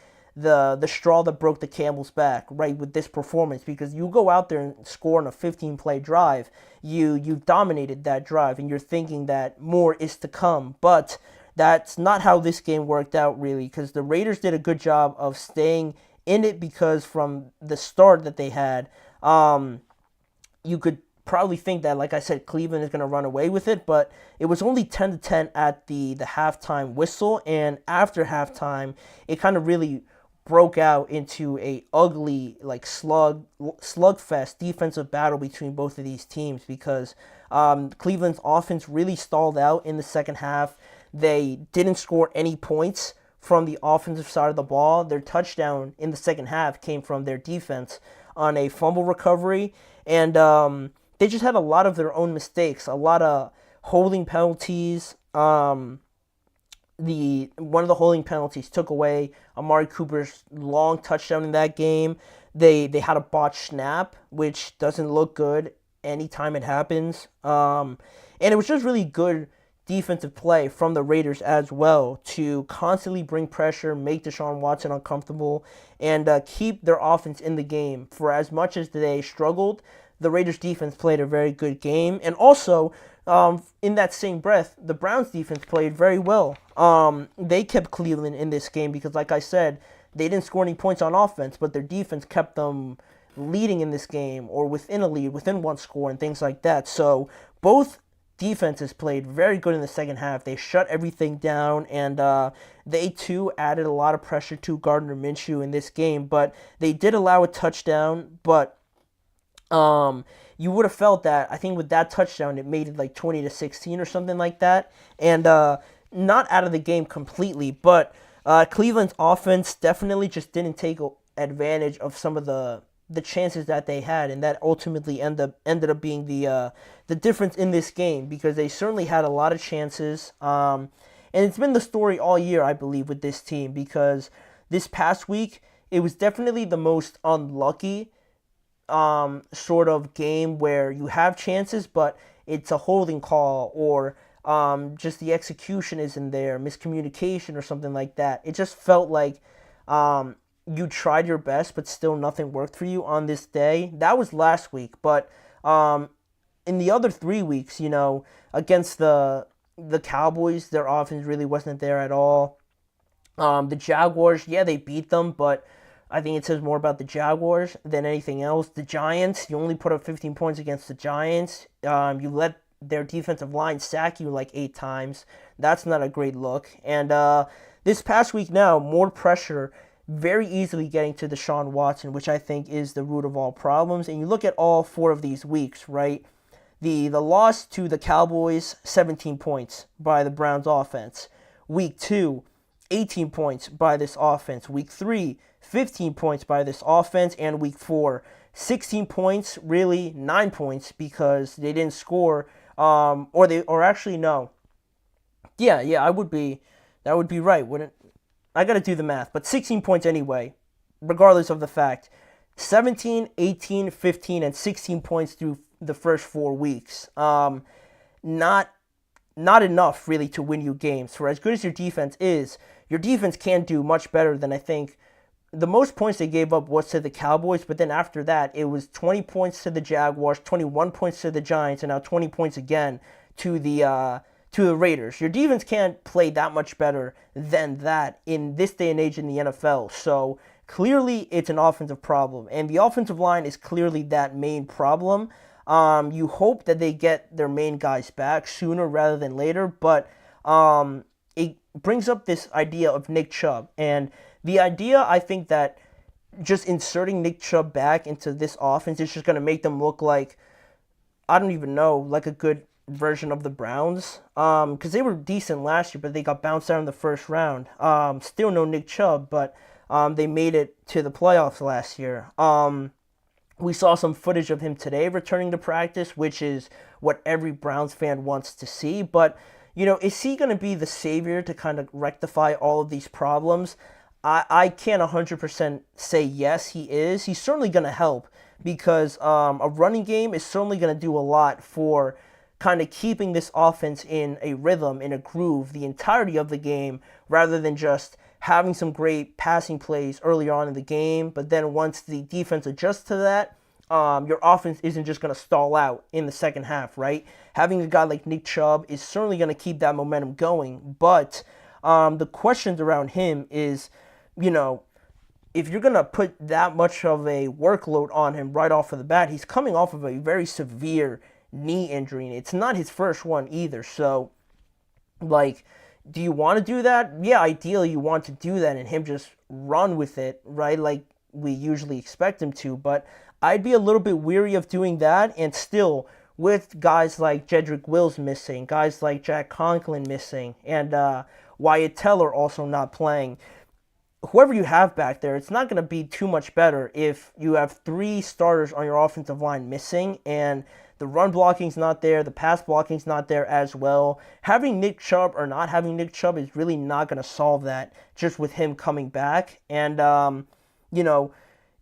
straw that broke the camel's back, right, with this performance, because you go out there and score on a 15-play drive, you've dominated that drive, and you're thinking that more is to come. But that's not how this game worked out, really, because the Raiders did a good job of staying in it, because from the start that they had, you could probably think that, like I said, Cleveland is going to run away with it, but it was only 10-10 at the halftime whistle, and after halftime, it kind of really broke out into a ugly, like, slugfest defensive battle between both of these teams, because Cleveland's offense really stalled out in the second half. They didn't score any points from the offensive side of the ball. Their touchdown in the second half came from their defense on a fumble recovery, and they just had a lot of their own mistakes, a lot of holding penalties. One of the holding penalties took away Amari Cooper's long touchdown in that game. They had a botched snap, which doesn't look good anytime it happens. And it was just really good defensive play from the Raiders as well to constantly bring pressure, make Deshaun Watson uncomfortable, and keep their offense in the game. For as much as they struggled, the Raiders defense played a very good game. And also, in that same breath, the Browns defense played very well. They kept Cleveland in this game because, like I said, they didn't score any points on offense, but their defense kept them leading in this game, or within a lead, within one score, and things like that. So both defenses played very good in the second half. They shut everything down, and they too added a lot of pressure to Gardner Minshew in this game. But they did allow a touchdown, but you would have felt that, I think with that touchdown, it made it like 20-16 or something like that. And not out of the game completely, but Cleveland's offense definitely just didn't take advantage of some of the chances that they had, and that ultimately ended up being the difference in this game, because they certainly had a lot of chances. And it's been the story all year, I believe, with this team, because this past week, it was definitely the most unlucky sort of game where you have chances, but it's a holding call, or just the execution isn't there, miscommunication or something like that. It just felt like you tried your best, but still nothing worked for you on this day. That was last week, but in the other 3 weeks, against the Cowboys, their offense really wasn't there at all. The Jaguars, yeah, they beat them, but I think it says more about the Jaguars than anything else. The Giants, you only put up 15 points against the Giants. You let their defensive line sack you like 8 times. That's not a great look. And this past week now, more pressure, very easily getting to Deshaun Watson, which I think is the root of all problems. And you look at all 4 of these weeks, right? The loss to the Cowboys, 17 points by the Browns offense. Week 2, 18 points by this offense. Week 3, 15 points by this offense. And week 4, 16 points, really 9 points, because they didn't score. Or actually no. Yeah, that would be right, wouldn't? I got to do the math, but 16 points anyway, regardless of the fact. 17, 18, 15, and 16 points through the first 4 weeks. Not enough, really, to win you games. For as good as your defense is, your defense can do much better than, I think, the most points they gave up was to the Cowboys, but then after that, it was 20 points to the Jaguars, 21 points to the Giants, and now 20 points again to the Raiders. Your defense can't play that much better than that in this day and age in the NFL. So clearly, it's an offensive problem, and the offensive line is clearly that main problem. You hope that they get their main guys back sooner rather than later, but it brings up this idea of Nick Chubb, and the idea, I think, that just inserting Nick Chubb back into this offense is just going to make them look like, I don't even know, like a good version of the Browns. Because they were decent last year, but they got bounced out in the first round. Still no Nick Chubb, but they made it to the playoffs last year. We saw some footage of him today returning to practice, which is what every Browns fan wants to see. But, is he going to be the savior to kind of rectify all of these problems? I can't 100% say yes, he is. He's certainly going to help because a running game is certainly going to do a lot for kind of keeping this offense in a rhythm, in a groove, the entirety of the game, rather than just having some great passing plays early on in the game. But then once the defense adjusts to that, your offense isn't just going to stall out in the second half, right? Having a guy like Nick Chubb is certainly going to keep that momentum going. But the questions around him is, if you're going to put that much of a workload on him right off of the bat, he's coming off of a very severe knee injury. It's not his first one either. So, do you want to do that? Yeah, ideally you want to do that and him just run with it, right? Like we usually expect him to. But I'd be a little bit weary of doing that. And still, with guys like Jedrick Wills missing, guys like Jack Conklin missing, and Wyatt Teller also not playing, whoever you have back there, it's not going to be too much better if you have 3 starters on your offensive line missing and the run blocking's not there, the pass blocking's not there as well. Having Nick Chubb or not having Nick Chubb is really not going to solve that just with him coming back. And,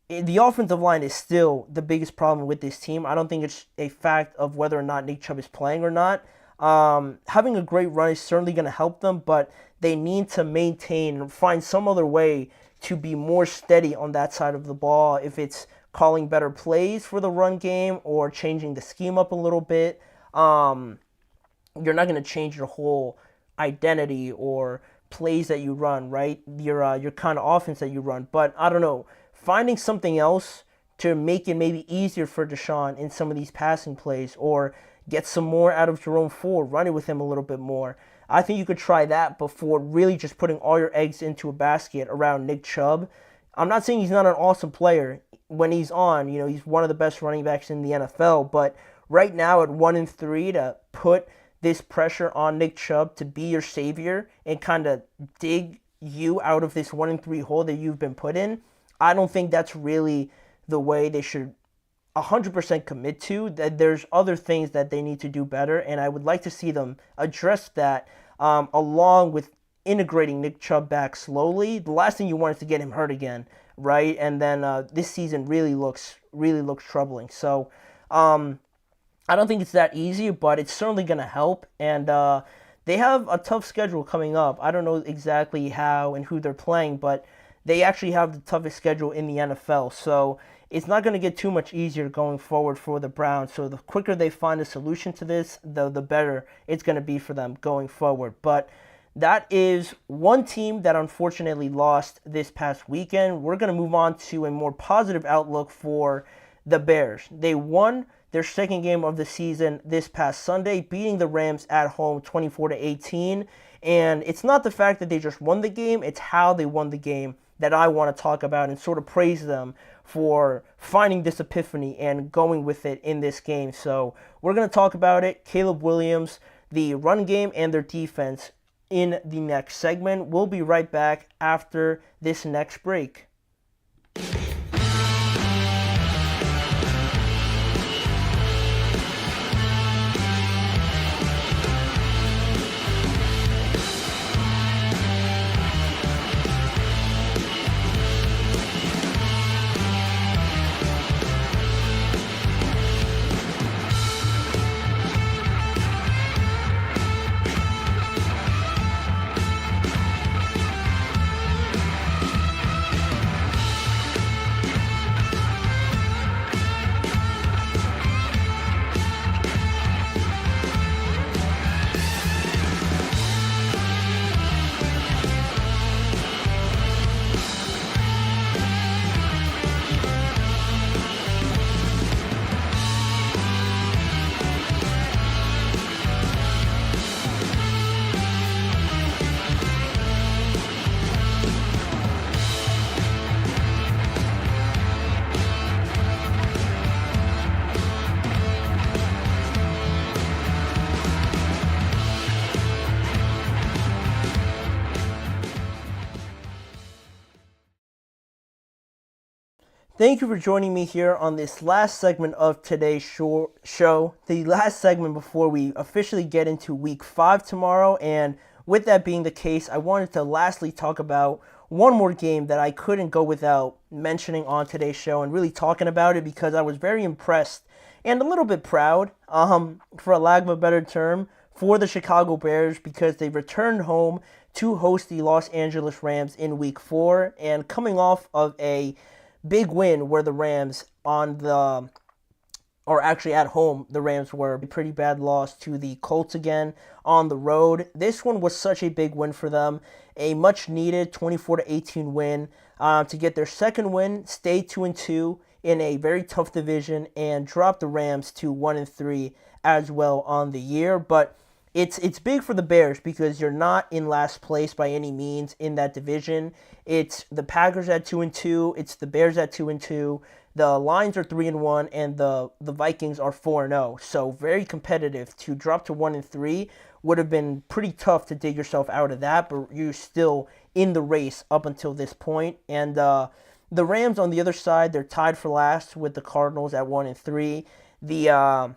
the offensive line is still the biggest problem with this team. I don't think it's a fact of whether or not Nick Chubb is playing or not. Having a great run is certainly going to help them, but they need to maintain and find some other way to be more steady on that side of the ball. If it's calling better plays for the run game or changing the scheme up a little bit, you're not going to change your whole identity or plays that you run, right? Your kind of offense that you run. But I don't know, finding something else to make it maybe easier for Deshaun in some of these passing plays or get some more out of Jerome Ford, run it with him a little bit more. I think you could try that before really just putting all your eggs into a basket around Nick Chubb. I'm not saying he's not an awesome player. When he's on, he's one of the best running backs in the NFL. But right now at 1-3, to put this pressure on Nick Chubb to be your savior and kind of dig you out of this 1-3 hole that you've been put in, I don't think that's really the way they should 100% commit to. That there's other things that they need to do better, and I would like to see them address that along with integrating Nick Chubb back slowly. The last thing you want is to get him hurt again, right? And then this season really looks troubling. So I don't think it's that easy, but it's certainly going to help. And they have a tough schedule coming up. I don't know exactly how and who they're playing, but they actually have the toughest schedule in the NFL. So it's not going to get too much easier going forward for the Browns. So the quicker they find a solution to this, the better it's going to be for them going forward. But that is one team that unfortunately lost this past weekend. We're going to move on to a more positive outlook for the Bears. They won their second game of the season this past Sunday, beating the Rams at home 24-18. And it's not the fact that they just won the game, it's how they won the game that I want to talk about and sort of praise them for finding this epiphany and going with it in this game. So we're going to talk about it. Caleb Williams, the run game, and their defense in the next segment. We'll be right back after this next break. Thank you for joining me here on this last segment of today's show, the last segment before we officially get into Week 5 tomorrow. And with that being the case, I wanted to lastly talk about one more game that I couldn't go without mentioning on today's show and really talking about it because I was very impressed and a little bit proud, for a lack of a better term, for the Chicago Bears because they returned home to host the Los Angeles Rams in Week 4 and coming off of a big win where the Rams at home, the Rams were a pretty bad loss to the Colts again on the road. This one was such a big win for them, a much needed 24-18 win to get their second win, stay 2-2 in a very tough division, and drop the Rams to 1-3 as well on the year. But it's big for the Bears because you're not in last place by any means in that division. It's the Packers at 2-2. It's the Bears at 2-2. The Lions are 3-1, and the Vikings are 4-0. So very competitive. To drop to 1-3 would have been pretty tough to dig yourself out of that, but you're still in the race up until this point. And the Rams on the other side, they're tied for last with the Cardinals at 1-3. The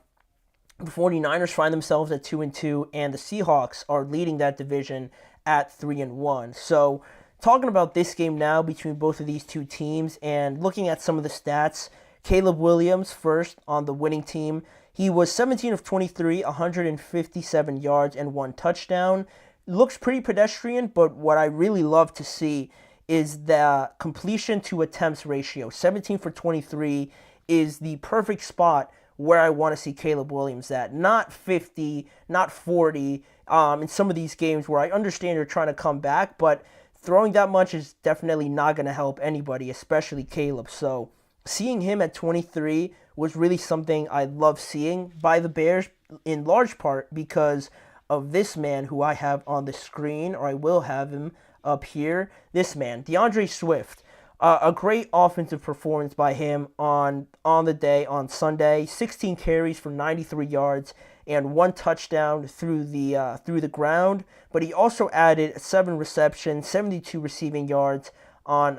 49ers find themselves at 2-2, and the Seahawks are leading that division at 3-1. So, talking about this game now between both of these two teams and looking at some of the stats, Caleb Williams first on the winning team. He was 17 of 23, 157 yards and 1 touchdown. Looks pretty pedestrian, but what I really love to see is the completion to attempts ratio. 17 for 23 is the perfect spot where I want to see Caleb Williams at. Not 50, not 40, in some of these games where I understand you're trying to come back, but throwing that much is definitely not going to help anybody, especially Caleb. So seeing him at 23 was really something I love seeing by the Bears, in large part because of this man who I have on the screen, or I will have him up here. This man, DeAndre Swift. A great offensive performance by him on the day, on Sunday. 16 carries for 93 yards and 1 touchdown through the ground. But he also added 7 receptions, 72 receiving yards on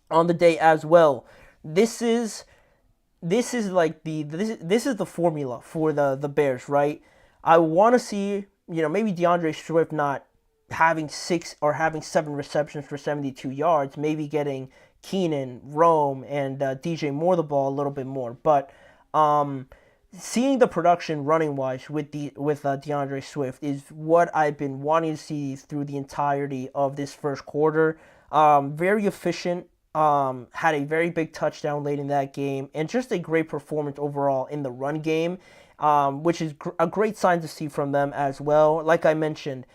the day as well. This is like this is the formula for the Bears, right? I want to see, maybe DeAndre Swift not having 6 or having 7 receptions for 72 yards, maybe getting Keenan, Rome, and DJ Moore the ball a little bit more. But seeing the production running-wise with DeAndre Swift is what I've been wanting to see through the entirety of this first quarter. Very efficient, had a very big touchdown late in that game, and just a great performance overall in the run game, which is a great sign to see from them as well. Like I mentioned,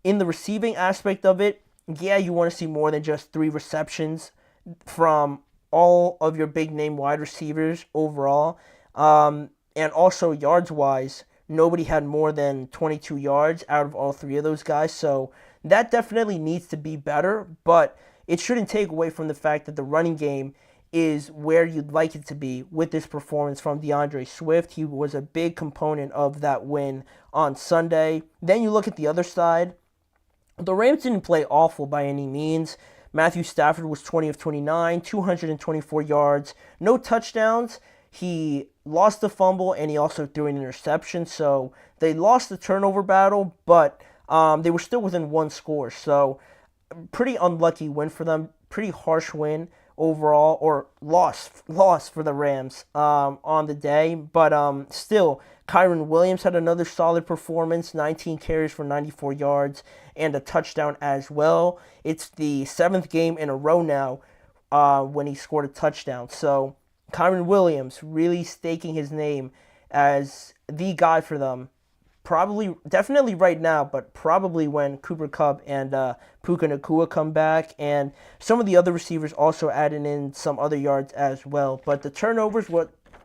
in the receiving aspect of it, yeah, you want to see more than just 3 receptions from all of your big-name wide receivers overall. And also, yards-wise, nobody had more than 22 yards out of all 3 of those guys. So that definitely needs to be better, but it shouldn't take away from the fact that the running game is where you'd like it to be with this performance from DeAndre Swift. He was a big component of that win on Sunday. Then you look at the other side. The Rams didn't play awful by any means. Matthew Stafford was 20 of 29, 224 yards, no touchdowns. He lost the fumble, and he also threw an interception. So they lost the turnover battle, but they were still within 1 score. So pretty unlucky win for them. Pretty harsh win overall, or loss for the Rams on the day. But still, Kyren Williams had another solid performance, 19 carries for 94 yards and a touchdown as well. It's the 7th game in a row now when he scored a touchdown. So Kyren Williams really staking his name as the guy for them. Definitely right now, but probably when Cooper Kupp and Puka Nacua come back, and some of the other receivers also adding in some other yards as well. But the turnovers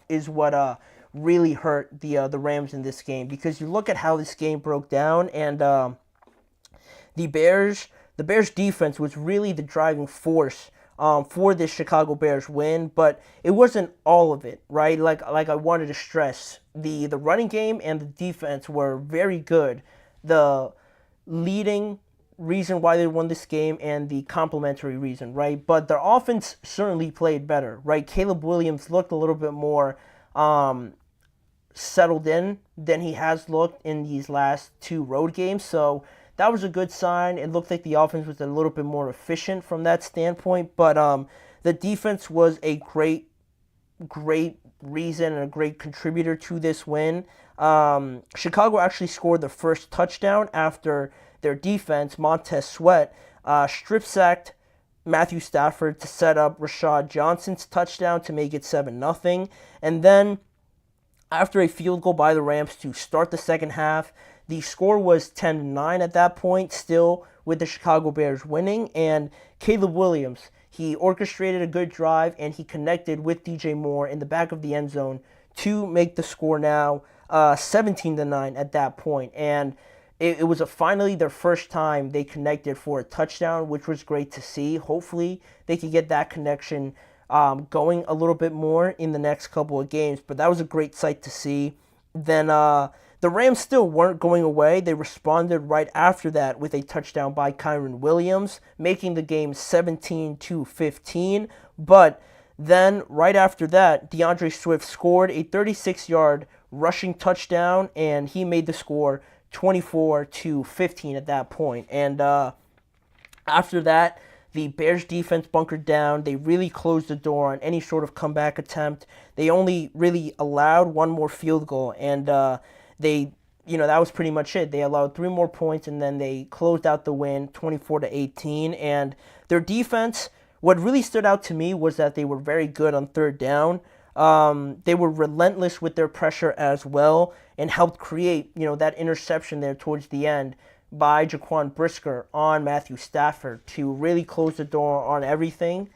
is what really hurt the Rams in this game, because you look at how this game broke down, and the Bears defense was really the driving force for this Chicago Bears win, but it wasn't all of it, right? Like I wanted to stress, the running game and the defense were very good. The leading reason why they won this game and the complementary reason, right? But their offense certainly played better, right? Caleb Williams looked a little bit more settled in than he has looked in these last 2 road games. So that was a good sign. It looked like the offense was a little bit more efficient from that standpoint. But the defense was a great reason and a great contributor to this win. Chicago actually scored the first touchdown after their defense, Montez Sweat, strip sacked Matthew Stafford to set up Rashad Johnson's touchdown to make it 7-0. And then after a field goal by the Rams to start the second half, the score was 10-9 at that point, still with the Chicago Bears winning. And Caleb Williams, he orchestrated a good drive and he connected with DJ Moore in the back of the end zone to make the score now 17-9 at that point. And it was finally their first time they connected for a touchdown, which was great to see. Hopefully they could get that connection going a little bit more in the next couple of games. But that was a great sight to see. Then the Rams still weren't going away. They responded right after that with a touchdown by Kyren Williams, making the game 17-15. But then right after that, DeAndre Swift scored a 36-yard rushing touchdown, and he made the score 24-15 at that point. And after that, the Bears defense bunkered down. They really closed the door on any sort of comeback attempt. They only really allowed one more field goal, and that was pretty much it. They allowed 3 more points, and then they closed out the win 24-18. And their defense, what really stood out to me was that they were very good on third down. They were relentless with their pressure as well and helped create, that interception there towards the end by Jaquan Brisker on Matthew Stafford to really close the door on everything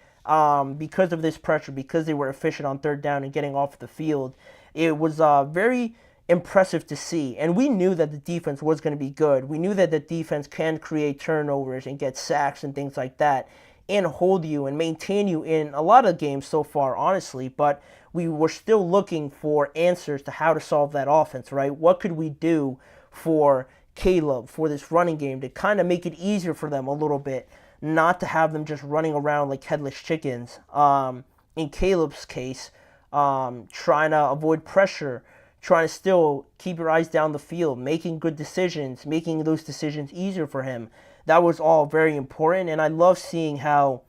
because of this pressure, because they were efficient on third down and getting off the field. It was very impressive to see. And we knew that the defense was going to be good. We knew that the defense can create turnovers and get sacks and things like that and hold you and maintain you in a lot of games so far, honestly. But we were still looking for answers to how to solve that offense, right? What could we do for Caleb, for this running game to kind of make it easier for them a little bit, not to have them just running around like headless chickens. In Caleb's case, trying to avoid pressure, trying to still keep your eyes down the field, making good decisions, making those decisions easier for him. That was all very important, and I love seeing how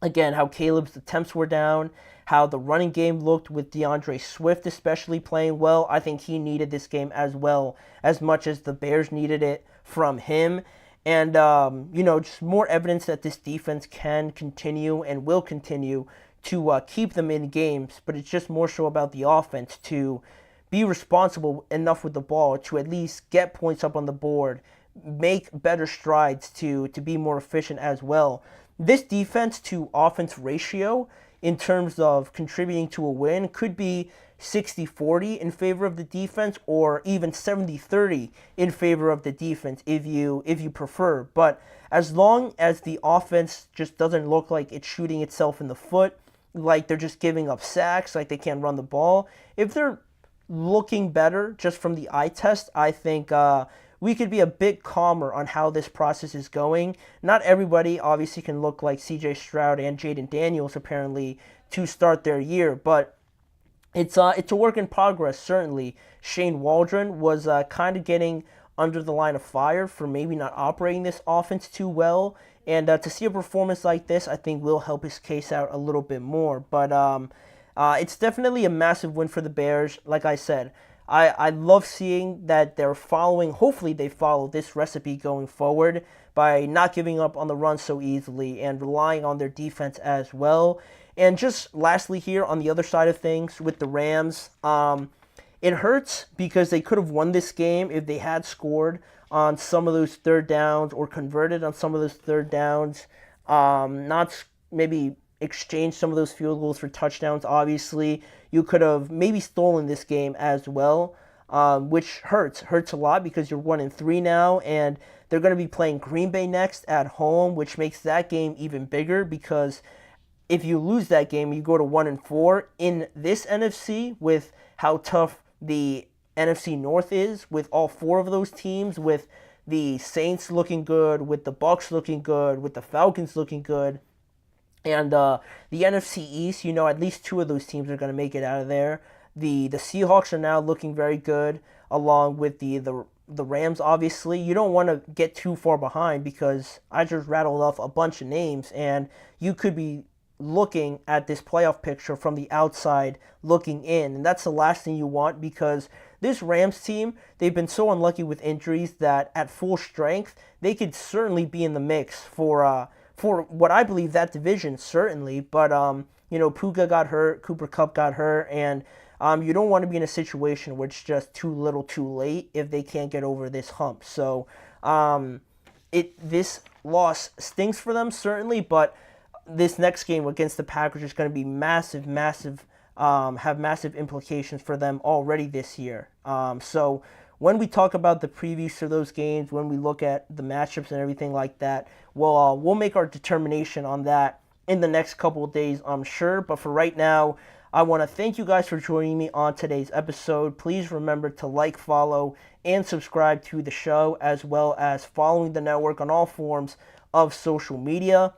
Caleb's attempts were down, how the running game looked with DeAndre Swift especially playing well. I think he needed this game as well, as much as the Bears needed it from him. And, just more evidence that this defense can continue and will continue to keep them in games, but it's just more so about the offense to be responsible enough with the ball to at least get points up on the board, make better strides to be more efficient as well. This defense to offense ratio in terms of contributing to a win could be 60-40 in favor of the defense, or even 70-30 in favor of the defense if you prefer. But as long as the offense just doesn't look like it's shooting itself in the foot, like they're just giving up sacks, like they can't run the ball, if they're looking better just from the eye test, I think we could be a bit calmer on how this process is going. Not everybody obviously can look like CJ Stroud and Jaden Daniels apparently to start their year, but it's a work in progress, certainly. Shane Waldron was kind of getting under the line of fire for maybe not operating this offense too well, and to see a performance like this, I think will help his case out a little bit more. But it's definitely a massive win for the Bears. Like I said, I love seeing that hopefully they follow this recipe going forward by not giving up on the run so easily and relying on their defense as well. And just lastly here on the other side of things with the Rams, it hurts because they could have won this game if they had scored on some of those third downs or converted on some of those third downs, not maybe exchange some of those field goals for touchdowns. Obviously, you could have maybe stolen this game as well, which hurts a lot because you're 1-3 now, and they're going to be playing Green Bay next at home, which makes that game even bigger because if you lose that game, you go to 1-4 in this NFC with how tough the NFC North is, with all 4 of those teams, with the Saints looking good, with the Bucs looking good, with the Falcons looking good. And the NFC East, at least two of those teams are going to make it out of there. The Seahawks are now looking very good, along with the Rams, obviously. You don't want to get too far behind because I just rattled off a bunch of names, and you could be looking at this playoff picture from the outside looking in. And that's the last thing you want, because this Rams team, they've been so unlucky with injuries that at full strength, they could certainly be in the mix for what I believe that division, certainly. But, Puka got hurt, Cooper Kupp got hurt, and you don't want to be in a situation where it's just too little too late if they can't get over this hump. So this loss stings for them, certainly, but this next game against the Packers is going to be massive, have massive implications for them already this year. So when we talk about the previews to those games, when we look at the matchups and everything like that, we'll make our determination on that in the next couple of days, I'm sure. But for right now, I want to thank you guys for joining me on today's episode. Please remember to like, follow, and subscribe to the show, as well as following the network on all forms of social media.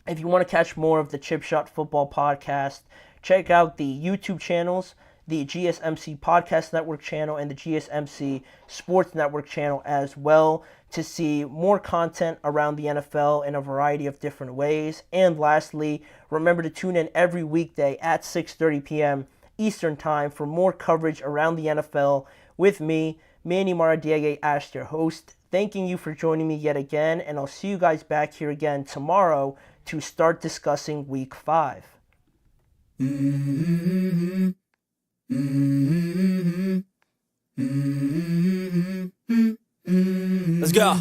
If you want to catch more of the Chip Shot Football Podcast, check out the YouTube channels, the GSMC Podcast Network channel, and the GSMC Sports Network channel as well, to see more content around the NFL in a variety of different ways. And lastly, remember to tune in every weekday at 6:30 p.m. Eastern Time for more coverage around the NFL with me, Manny Maradiaga, as your host. Thanking you for joining me yet again, and I'll see you guys back here again tomorrow to start discussing Week 5. Let's go.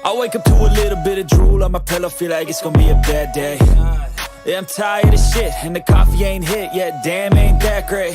I wake up to a little bit of drool on my pillow, feel like it's gonna be a bad day. Yeah, I'm tired of shit, and the coffee ain't hit yet, damn, ain't that great.